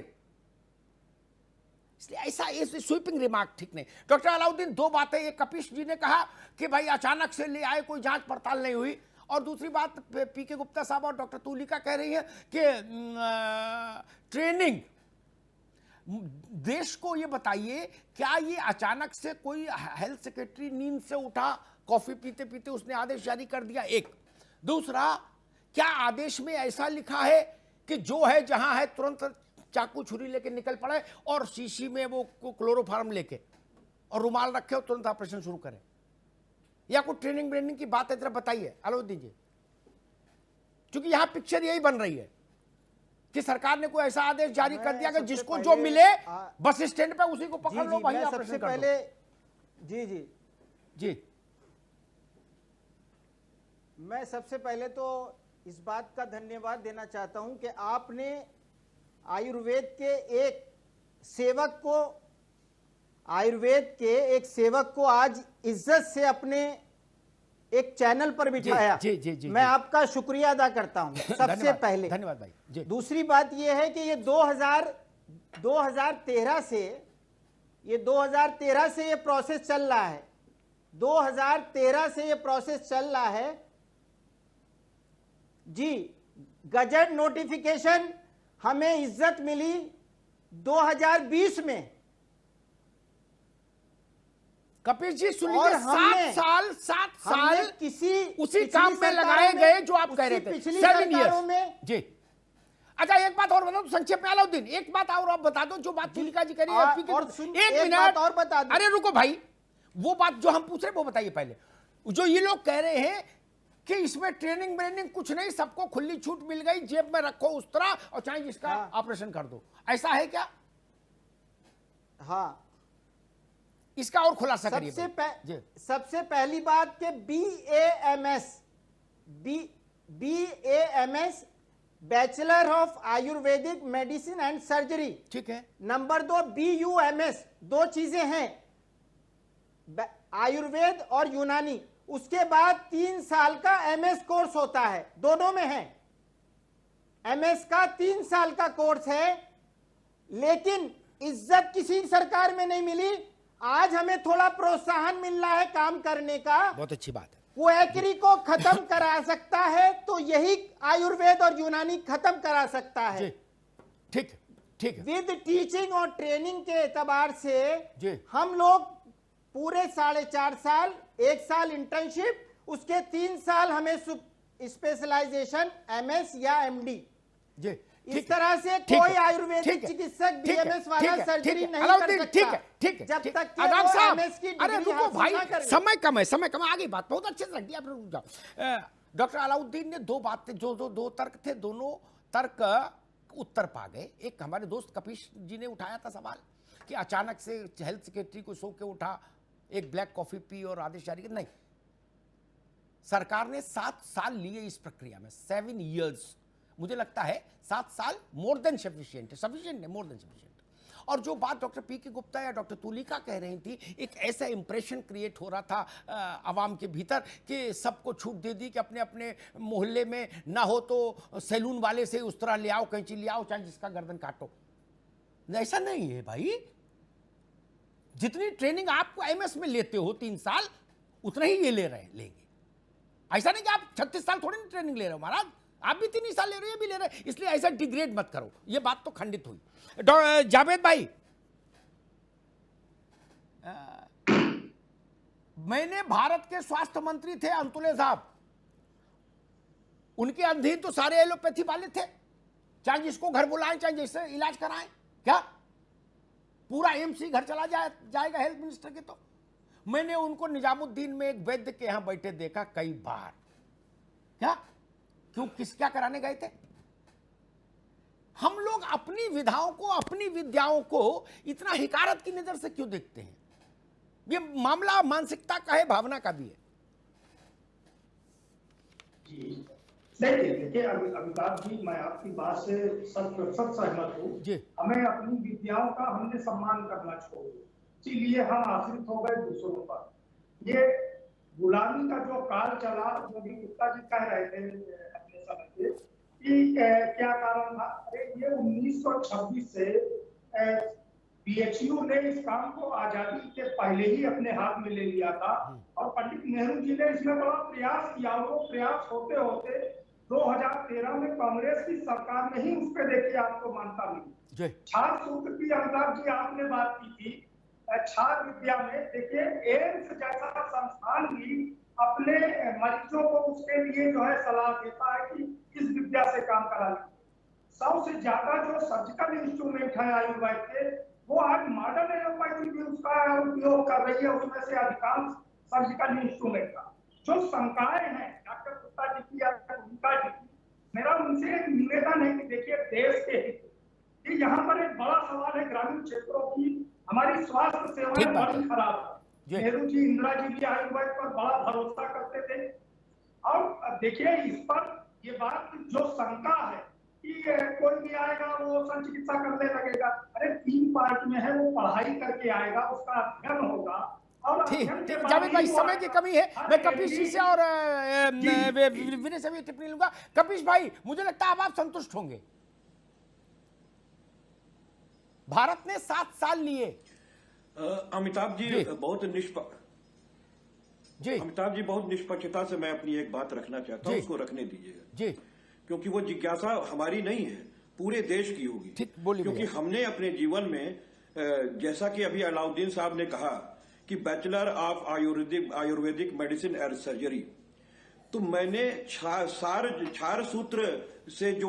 इसलिए ऐसा ऐसे स्वीपिंग रिमार्क ठीक नहीं। डॉक्टर अलाउद्दीन, 2 बातें, एक कपिश जी ने कहा कि भाई अचानक से ले आए, कोई जांच पड़ताल नहीं हुई, और दूसरी बात पीके गुप्ता साहब और डॉक्टर तुलिका कह रही है कि ट्रेनिंग। देश को ये बताइए, क्या ये अचानक से कोई हेल्थ सेक्रेटरी नींद से उठा, कॉफी पीते पीते उसने आदेश जारी कर दिया? एक। दूसरा, क्या आदेश में ऐसा लिखा है कि जो है जहां है तुरंत चाकू छुरी लेके निकल पड़े और शीशी में वो क्लोरोफार्म लेके और रुमाल रखे और तुरंत ऑपरेशन शुरू करें? या कोई ट्रेनिंग ब्रेनिंग की बात है, तरह बताइए अलाउद्दीन जी, क्योंकि यहां पिक्चर यही बन रही है कि सरकार ने कोई ऐसा आदेश जारी कर दिया कि जिसको जो मिले बस स्टैंड पे उसी को पकड़ लो, वही ऑपरेशन कर पहले जी जी जी। मैं सबसे पहले तो इस बात का धन्यवाद देना चाहता हूं कि आपने आयुर्वेद के एक सेवक को आज इज्जत से अपने एक चैनल पर बिठाया। जी, जी, जी, मैं जी। आपका शुक्रिया अदा करता हूं सबसे पहले। धन्यवाद भाई जी। दूसरी बात यह है कि ये 2013 से ये प्रोसेस चल रहा है। 2013 से ये प्रोसेस चल रहा है जी। गजट नोटिफिकेशन हमें इज्जत मिली 2020 में। कपिल जी सुन और लीजिए, हमने- 7 साल किसी उसी पिछली काम में सरकारों लगाए गए जो आप कह रहे थे, पिछली 7 सरकारों years में जी। अच्छा, एक बात और बता दो संक्षेप में अलाउद्दीन, एक बात और आप बता दो जो बात तुलिका जी कह रही है। एक बात और बता दो। अरे रुको भाई, वो बात जो हम पूछ रहे वो बताइए पहले। जो ये लोग कह रहे हैं कि इसमें ट्रेनिंग ब्रेनिंग कुछ नहीं, सबको खुली छूट मिल गई, जेब में रखो उस तरह और चाहे जिसका ऑपरेशन कर दो, ऐसा है क्या? हाँ, इसका और खुलासा करिए। सबसे पहली बात के BAMS bachelor of Ayurvedic medicine and surgery, ठीक है। नंबर 2 BUMS, 2 चीजें हैं, आयुर्वेद और यूनानी। उसके बाद 3 साल का MS कोर्स होता है, दोनों में है। MS का 3 साल का कोर्स है, लेकिन इज्जत किसी सरकार में नहीं मिली। आज हमें थोड़ा प्रोत्साहन मिल रहा है काम करने का, बहुत अच्छी बात है। वो एक्री को खत्म करा सकता है तो यही आयुर्वेद और यूनानी खत्म करा सकता है। ठीक ठीक। विद टीचिंग और ट्रेनिंग के एतबार से जी। हम लोग पूरे 4.5 साल, 1 साल इंटर्नशिप, उसके 3 साल हमें स्पेशलाइजेशन MS या MD। जी। इस तरह से कोई आयुर्वेदिक चिकित्सक BMS वाला सर्जरी नहीं कर सकता। ठीक है। जब तक कि आदाब वो साहब, MS की अरे डिग्री रुको हासिल भाई, ना कर ले। समय कम है, आगे बात बहुत अच्छे से रख दिया, आप रुक जाओ। डॉक्टर अलाउद्दीन ने 2 बातें, जो 2 तर्क थे, दोनों तर्क उत्तर पा गए। एक हमारे दोस्त कपिश जी ने उठाया था सवाल कि अचानक से हेल्थ सेक्रेटरी को सो के उठा, एक ब्लैक कॉफी पी और आदेश जारी किया। नहीं, सरकार ने 7 साल लिए इस प्रक्रिया में, 7 years। मुझे लगता है 7 साल मोर देन सफिशिएंट है, सफिशिएंट है, मोर देन सफिशिएंट। और जो बात डॉक्टर पीके गुप्ता या डॉक्टर तुलिका कह रही थी, एक ऐसा इंप्रेशन क्रिएट हो रहा था आवाम के भीतर कि सबको छूट दे दी कि अपने अपने मोहल्ले में ना हो तो सैलून वाले से उस तरह ले आओ, कैंची ले आओ, चाहे जिसका गर्दन काटो। ऐसा नहीं है भाई। जितनी ट्रेनिंग आप MS में लेते हो 3 साल, उतना ही ये लेंगे। ऐसा नहीं कि आप 36 साल थोड़ी ट्रेनिंग ले रहे हो महाराज, आप भी 3 साल ले रहे हो, ये भी ले रहे हैं। इसलिए ऐसा डिग्रेड मत करो, ये बात तो खंडित हुई। जावेद भाई, मैंने भारत के स्वास्थ्य मंत्री थे अंतुले साहब, उनके अधीन तो सारे एलोपैथी वाले थे, चाहे जिसको घर बुलाएं चाहे जिससे इलाज कराएं। क्या पूरा एमसी घर चला जाएगा हेल्थ मिनिस्टर के? तो मैंने उनको निजामुद्दीन में एक वैद्य के यहां बैठे देखा कई बार। क्या क्या कराने गए थे? हम लोग अपनी विधाओं को, अपनी विद्याओं को इतना हिकारत की नजर से क्यों देखते हैं? ये मामला मानसिकता का है, भावना का भी है। जी देखिए अमिताभ जी, मैं आपकी बात से सच सहमत हूँ। हमें अपनी विद्याओं का हमने सम्मान करना छोड़ दिया, इसीलिए हम आश्रित हो गए दूसरों पर। ये गुलामी का जो काल चला, जो भी गुप्ता जी कह रहे थे अपने समय पे कि क्या कारण था, अरे ये 1926 से बीएचयू ने इस काम को आजादी के पहले ही अपने हाथ में ले लिया था और पंडित नेहरू जी ने इसमें बड़ा प्रयास किया। वो प्रयास होते होते 2013 में कांग्रेस की सरकार ने ही उस पर देखिए आपको मान्यता मिली। छात्र सूत्र की अमिताभ जी आपने बात की थी, छात्र विद्या में देखिए एम्स जैसा संस्थान भी अपने मरीजों को उसके लिए जो है सलाह देता है कि इस विद्या से काम करा लीजिए। सबसे ज्यादा जो सर्जिकल इंस्ट्रूमेंट है आयुर्वेद के, वो आज मॉडर्न एलोपैथी भी उसका उपयोग कर रही है, उसमें से अधिकांश सर्जिकल इंस्ट्रूमेंट का। जो शंकाएं हैं डॉक्टर गुप्ता जी की या उनका जी की, मेरा उनसे एक निवेदन है कि देखिए देश के हित कि यहाँ पर एक बड़ा सवाल है ग्रामीण क्षेत्रों की, हमारी स्वास्थ्य सेवाएं बड़ी खराब है। नेहरू जी, इंदिरा जी भी आयुर्वेद पर बड़ा भरोसा करते थे। और देखिए इस पर ये बात जो शंका है कि कोई भी आएगा वो चिकित्सा करने लगेगा, अरे 3 पार्ट में है, वो पढ़ाई करके आएगा, उसका अध्ययन होगा। ठीक, जावेद भाई समय की कमी है, मैं कपिश जी से और विनय से भी टिप्पणी लूंगा। कपिश भाई, मुझे लगता है अब आप संतुष्ट होंगे। भारत ने 7 साल लिए। अमिताभ जी बहुत निष्पक्षता से मैं अपनी एक बात रखना चाहता हूं, उसको रखने दीजिएगा, क्योंकि वो जिज्ञासा हमारी नहीं है, पूरे देश की होगी। क्योंकि हमने अपने जीवन में, जैसा कि अभी अलाउद्दीन साहब ने कहा कि bachelor of Ayurvedic medicine and surgery, तो मैंने क्षार सूत्र से जो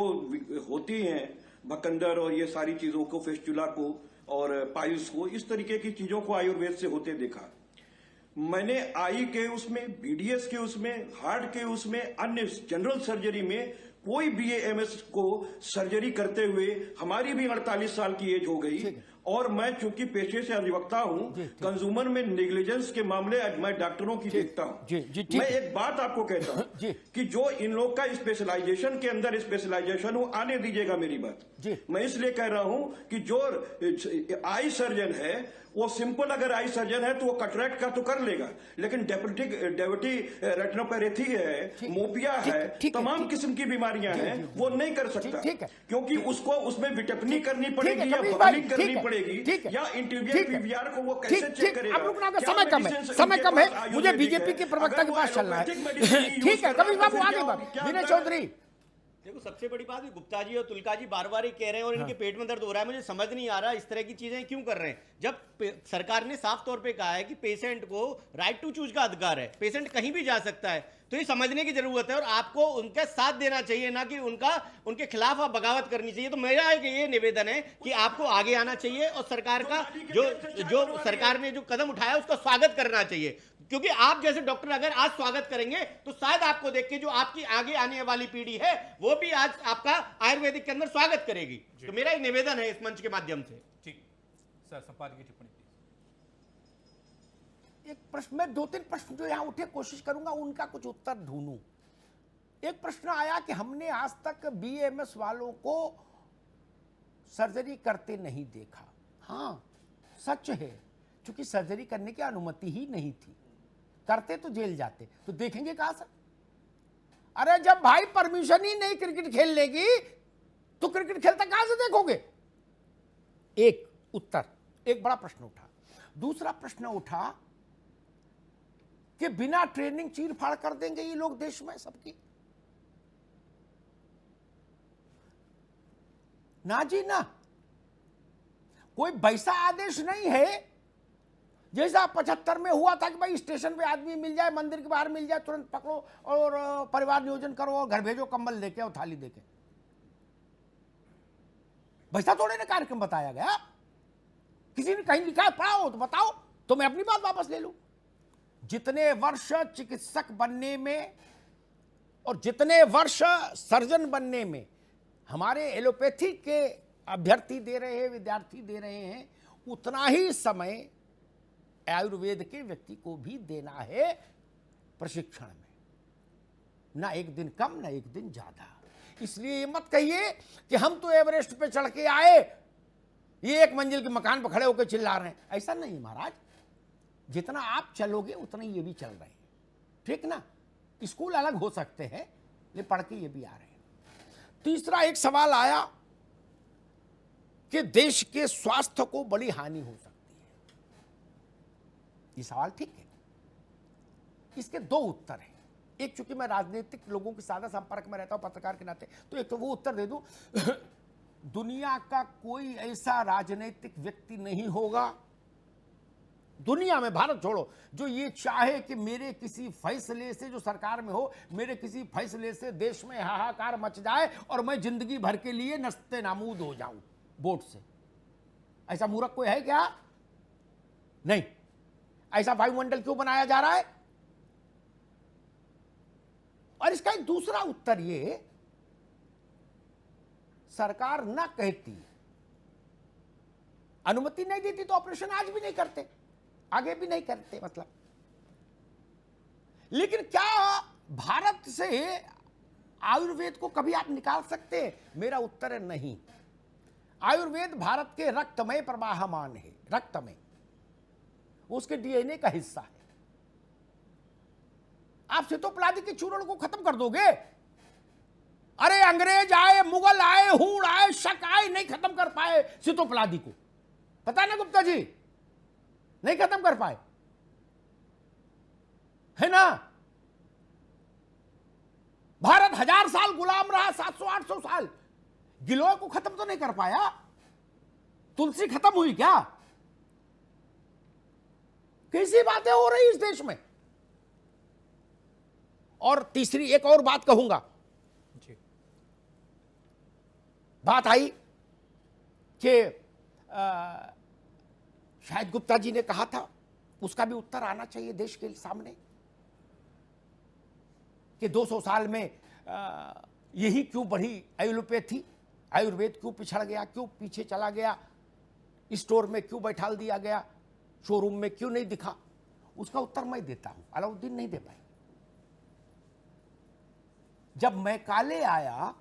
होती हैं भकंदर और ये सारी चीजों को, फेस्टुला को और पाइल्स को, इस तरीके की चीजों को आयुर्वेद से होते देखा। मैंने आई के उसमें, बीडीएस के उसमें, हार्ट के उसमें, अन्य जनरल सर्जरी में कोई बीएएमएस को सर्जरी करते हुए, हमारी भी 48 साल की एज हो गई और मैं चूंकि पेशे से अधिवक्ता हूं, कंज्यूमर में नेग्लिजेंस के मामले मैं डॉक्टरों की देखता हूं। मैं एक बात आपको कहता हूं कि जो इन लोग का स्पेशलाइजेशन के अंदर स्पेशलाइजेशन हो, आने दीजिएगा मेरी बात। मैं इसलिए कह रहा हूं कि जो आई सर्जन है, वो सिंपल अगर आई सर्जन है तो वो कटरैक्ट का तो कर लेगा, लेकिन डेविटी रेटिनोपैथी है, मोपिया है, तमाम किस्म की बीमारियां हैं, वो नहीं कर सकता, क्योंकि उसको उसमें विटपनी करनी पड़ेगी या बबलिंग करनी पड़ेगी या इंटीरियर पीवीआर को वो कैसे चेक करेगा। अब रुकना, समय कम है, मुझे बीजेपी के प्रवक्ता के पास चलना है। ठीक है कपिल बाबू, आगे बढ़। विनय चौधरी, देखो सबसे बड़ी बात है गुप्ता जी और तुलका जी बार बार ये कह रहे हैं और इनके पेट में दर्द हो रहा है। मुझे समझ नहीं आ रहा इस तरह की चीजें क्यों कर रहे हैं, जब सरकार ने साफ तौर पे कहा है कि पेशेंट को राइट टू चूज का अधिकार है, पेशेंट कहीं भी जा सकता है, तो ये समझने की जरूरत है और आपको उनका साथ देना चाहिए, ना कि उनके खिलाफ आप बगावत करनी चाहिए। तो मेरा ये निवेदन है कि आपको आगे आना चाहिए और सरकार का जो सरकार ने जो कदम उठाया उसका स्वागत करना चाहिए, क्योंकि आप जैसे डॉक्टर अगर आज स्वागत करेंगे तो शायद आपको देख के जो आपकी आगे आने वाली पीढ़ी है वो भी आज आपका आयुर्वेदिक के अंदर स्वागत करेगी। तो मेरा एक निवेदन है इस मंच के माध्यम से। ठीक सर, संपादकीय टिप्पणी। एक प्रश्न, मैं 2-3 प्रश्न जो यहां उठे कोशिश करूंगा उनका कुछ उत्तर ढूंढूं। एक प्रश्न आया कि हमने आज तक बीएमएस वालों को सर्जरी करते नहीं देखा। हां सच है, क्योंकि सर्जरी करने की अनुमति ही नहीं थी, करते तो जेल जाते, तो देखेंगे कहां से? अरे जब भाई परमिशन ही नहीं क्रिकेट खेलने की, तो क्रिकेट खेलता कहां से देखोगे? एक उत्तर, एक बड़ा प्रश्न उठा। दूसरा प्रश्न उठा कि बिना ट्रेनिंग चीर-फाड़ कर देंगे ये लोग देश में सबकी। ना जी ना, कोई वैसा आदेश नहीं है जैसा 75 में हुआ था कि भाई स्टेशन पे आदमी मिल जाए, मंदिर के बाहर मिल जाए, तुरंत पकड़ो और परिवार नियोजन करो और घर भेजो, कंबल लेके और थाली देके। वैसा थोड़े ना कार्यक्रम बताया गया। किसी ने कहीं लिखा है, पढ़ा हो तो बताओ, तो मैं अपनी बात वापस ले लूं। जितने वर्ष चिकित्सक बनने में और जितने वर्ष सर्जन बनने में हमारे एलोपैथी के अभ्यर्थी दे रहे हैं, विद्यार्थी दे रहे हैं, उतना ही समय आयुर्वेद के व्यक्ति को भी देना है प्रशिक्षण में, ना एक दिन कम ना एक दिन ज्यादा। इसलिए ये मत कहिए कि हम तो एवरेस्ट पे चढ़ के आए, ये एक मंजिल के मकान पर खड़े होकर चिल्ला रहे हैं। ऐसा नहीं महाराज, जितना आप चलोगे उतना ये भी चल रहे हैं, ठीक ना। स्कूल अलग हो सकते हैं लेकिन पढ़ के ये भी आ रहे हैं। तीसरा एक सवाल आया कि देश के स्वास्थ्य को बड़ी हानि हो सकती है। ये सवाल ठीक है, इसके दो उत्तर हैं। एक, चूंकि मैं राजनीतिक लोगों के सादा संपर्क में रहता हूं पत्रकार के नाते, तो एक तो वो उत्तर दे दूं दुनिया का कोई ऐसा राजनीतिक व्यक्ति नहीं होगा दुनिया में, भारत छोड़ो, जो ये चाहे कि मेरे किसी फैसले से, जो सरकार में हो, मेरे किसी फैसले से देश में हाहाकार मच जाए और मैं जिंदगी भर के लिए नस्ते नामूद हो जाऊं वोट से। ऐसा मूर्ख कोई है क्या? नहीं। ऐसा वायुमंडल क्यों बनाया जा रहा है? और इसका एक दूसरा उत्तर ये, सरकार ना कहती, अनुमति नहीं देती तो ऑपरेशन आज भी नहीं करते, आगे भी नहीं करते मतलब। लेकिन क्या भारत से आयुर्वेद को कभी आप निकाल सकते हैं? मेरा उत्तर है नहीं। आयुर्वेद भारत के रक्त में प्रवाहमान है, रक्त में, उसके डीएनए का हिस्सा है। आप सितोप्लादी के चूर्ण को खत्म कर दोगे? अरे अंग्रेज आए, मुगल आए, हूण आए, शक आए, नहीं खत्म कर पाए सितोप्लादी को। पता है ना गुप्ता जी, नहीं खत्म कर पाए, है ना। भारत 1000 साल गुलाम रहा, 700-800 साल, गिलोय को खत्म तो नहीं कर पाया। तुलसी खत्म हुई क्या? कैसी बातें हो रही इस देश में। और तीसरी एक और बात कहूंगा जी। बात आई कि शायद गुप्ता जी ने कहा था, उसका भी उत्तर आना चाहिए देश के सामने, कि 200 साल में यही क्यों बढ़ी एलोपैथी, आयुर्वेद क्यों पिछड़ गया, क्यों पीछे चला गया, स्टोर में क्यों बैठाल दिया गया, शोरूम में क्यों नहीं दिखा। उसका उत्तर मैं देता हूं, अलाउद्दीन नहीं दे पाए। जब मैकाले आया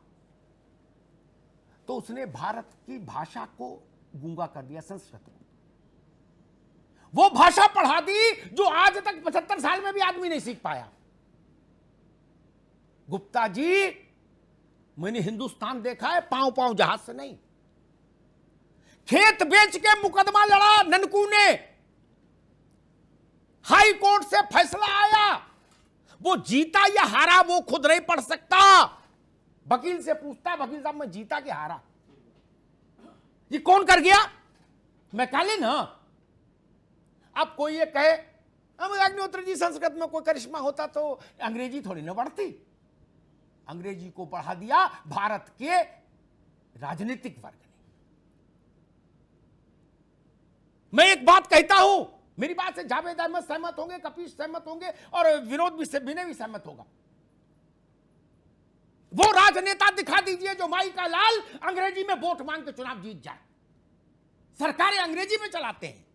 तो उसने भारत की भाषा को गूंगा कर दिया, संस्कृत को। वो भाषा पढ़ा दी जो आज तक 75 साल में भी आदमी नहीं सीख पाया। गुप्ता जी, मैंने हिंदुस्तान देखा है पांव पांव जहाज से नहीं। खेत बेच के मुकदमा लड़ा ननकू ने, हाई कोर्ट से फैसला आया, वो जीता या हारा वो खुद नहीं पढ़ सकता। वकील से पूछता, वकील साहब मैं जीता कि हारा? ये कौन कर गया? मैकाले ना। अब कोई ये कहे अग्निहोत्री जी संस्कृत में कोई करिश्मा होता तो अंग्रेजी थोड़ी ना बढ़ती। अंग्रेजी को बढ़ा दिया भारत के राजनीतिक वर्ग ने। मैं एक बात कहता हूं, मेरी बात से जावेद अहमद सहमत होंगे, कपीश सहमत होंगे और विनोद भी सहमत होगा। वो राजनेता दिखा दीजिए जो माई का लाल अंग्रेजी में वोट मांग के चुनाव जीत जाए। सरकारें अंग्रेजी में चलाते हैं,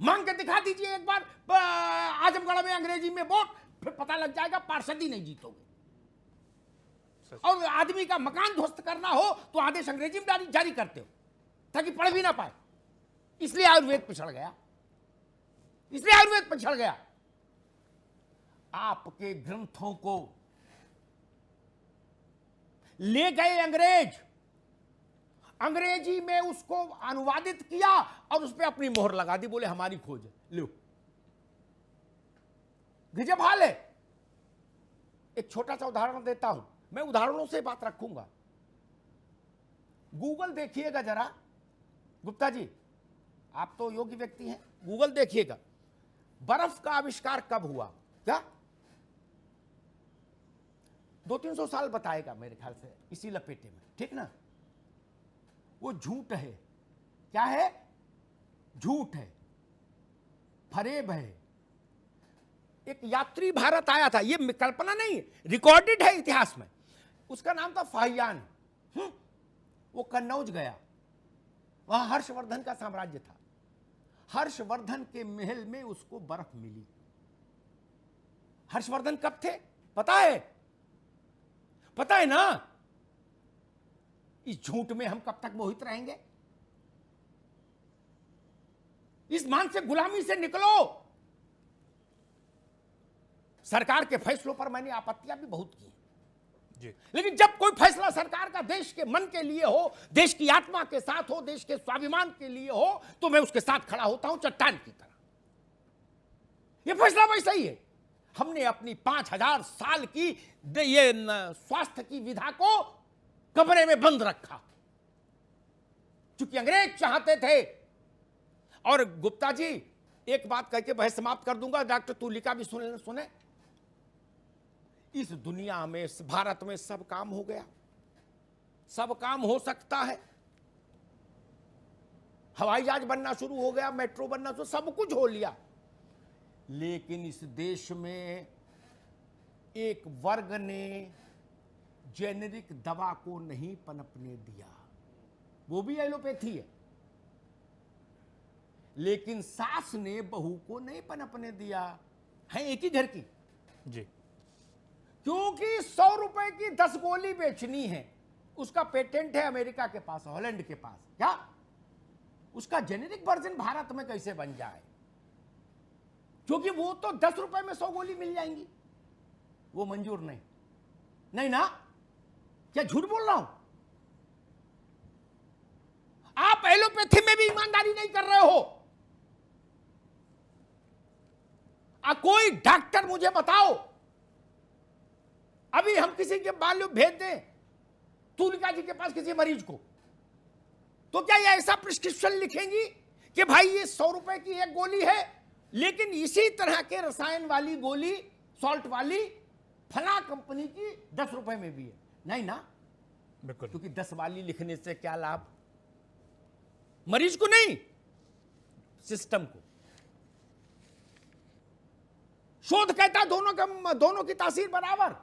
मांग के दिखा दीजिए एक बार आजमगढ़ में अंग्रेजी में वोट, फिर पता लग जाएगा पार्षद ही नहीं जीतोगे। और आदमी का मकान ध्वस्त करना हो तो आदेश अंग्रेजी में जारी करते हो ताकि पढ़ भी ना पाए। इसलिए आयुर्वेद पिछड़ गया, इसलिए आयुर्वेद पिछड़ गया। आपके ग्रंथों को ले गए अंग्रेज, अंग्रेजी में उसको अनुवादित किया और उस पर अपनी मोहर लगा दी, बोले हमारी खोज है, लो। गजब हाल है। एक छोटा सा उदाहरण देता हूं, मैं उदाहरणों से बात रखूंगा। गूगल देखिएगा जरा गुप्ता जी, आप तो योग्य व्यक्ति हैं, गूगल देखिएगा, बर्फ का आविष्कार कब हुआ, क्या 200-300 साल बताएगा मेरे ख्याल से, इसी लपेटे में, ठीक ना। वो झूठ है, क्या है, झूठ है, फरेब है। एक यात्री भारत आया था, ये कल्पना नहीं, रिकॉर्डेड है इतिहास में, उसका नाम था फाहियान। वो कन्नौज गया, वहां हर्षवर्धन का साम्राज्य था, हर्षवर्धन के महल में उसको बर्फ मिली। हर्षवर्धन कब थे पता है, पता है ना। इस झूठ में हम कब तक मोहित रहेंगे, इस मानसिक गुलामी से निकलो। सरकार के फैसलों पर मैंने आपत्तियां भी बहुत की, लेकिन जब कोई फैसला सरकार का देश के मन के लिए हो, देश की आत्मा के साथ हो, देश के स्वाभिमान के लिए हो, तो मैं उसके साथ खड़ा होता हूं चट्टान की तरह। यह फैसला वैसा ही है। हमने अपनी 5000 साल की ये स्वास्थ्य की विधा को कमरे में बंद रखा, क्योंकि अंग्रेज चाहते थे। और गुप्ता जी, एक बात कह के बहस समाप्त कर दूंगा, डॉक्टर तुलिका भी सुने। इस दुनिया में, इस भारत में सब काम हो गया, सब काम हो सकता है। हवाई जहाज बनना शुरू हो गया, मेट्रो बनना शुरू, सब कुछ हो लिया, लेकिन इस देश में एक वर्ग ने जेनेरिक दवा को नहीं पनपने दिया, वो भी एलोपैथी है। लेकिन सास ने बहू को नहीं पनपने दिया, है एक ही घर की जी, क्योंकि 100 रुपए की 10 गोली बेचनी है, उसका पेटेंट है अमेरिका के पास, हॉलैंड के पास, क्या उसका जेनेरिक वर्जन भारत में कैसे बन जाए, क्योंकि वो तो 10 रुपए में 100 गोली मिल जाएंगी, वो मंजूर नहीं। नहीं ना, क्या झूठ बोल रहा हूं? आप एलोपैथी में भी ईमानदारी नहीं कर रहे हो। कोई डॉक्टर मुझे बताओ, अभी हम किसी के मालूम भेज दें तुलिका जी के पास किसी मरीज को, तो क्या ये ऐसा प्रिस्क्रिप्शन लिखेंगी कि भाई ये 100 रुपए की एक गोली है, लेकिन इसी तरह के रसायन वाली गोली, सॉल्ट वाली फला कंपनी की 10 रुपए में भी है? नहीं ना, बिल्कुल, क्योंकि 10 वाली लिखने से क्या लाभ, मरीज को नहीं, सिस्टम को। शोध कहता दोनों की तासीर बराबर।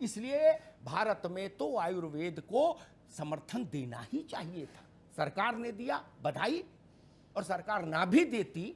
इसलिए भारत में तो आयुर्वेद को समर्थन देना ही चाहिए था, सरकार ने दिया, बधाई। और सरकार ना भी देती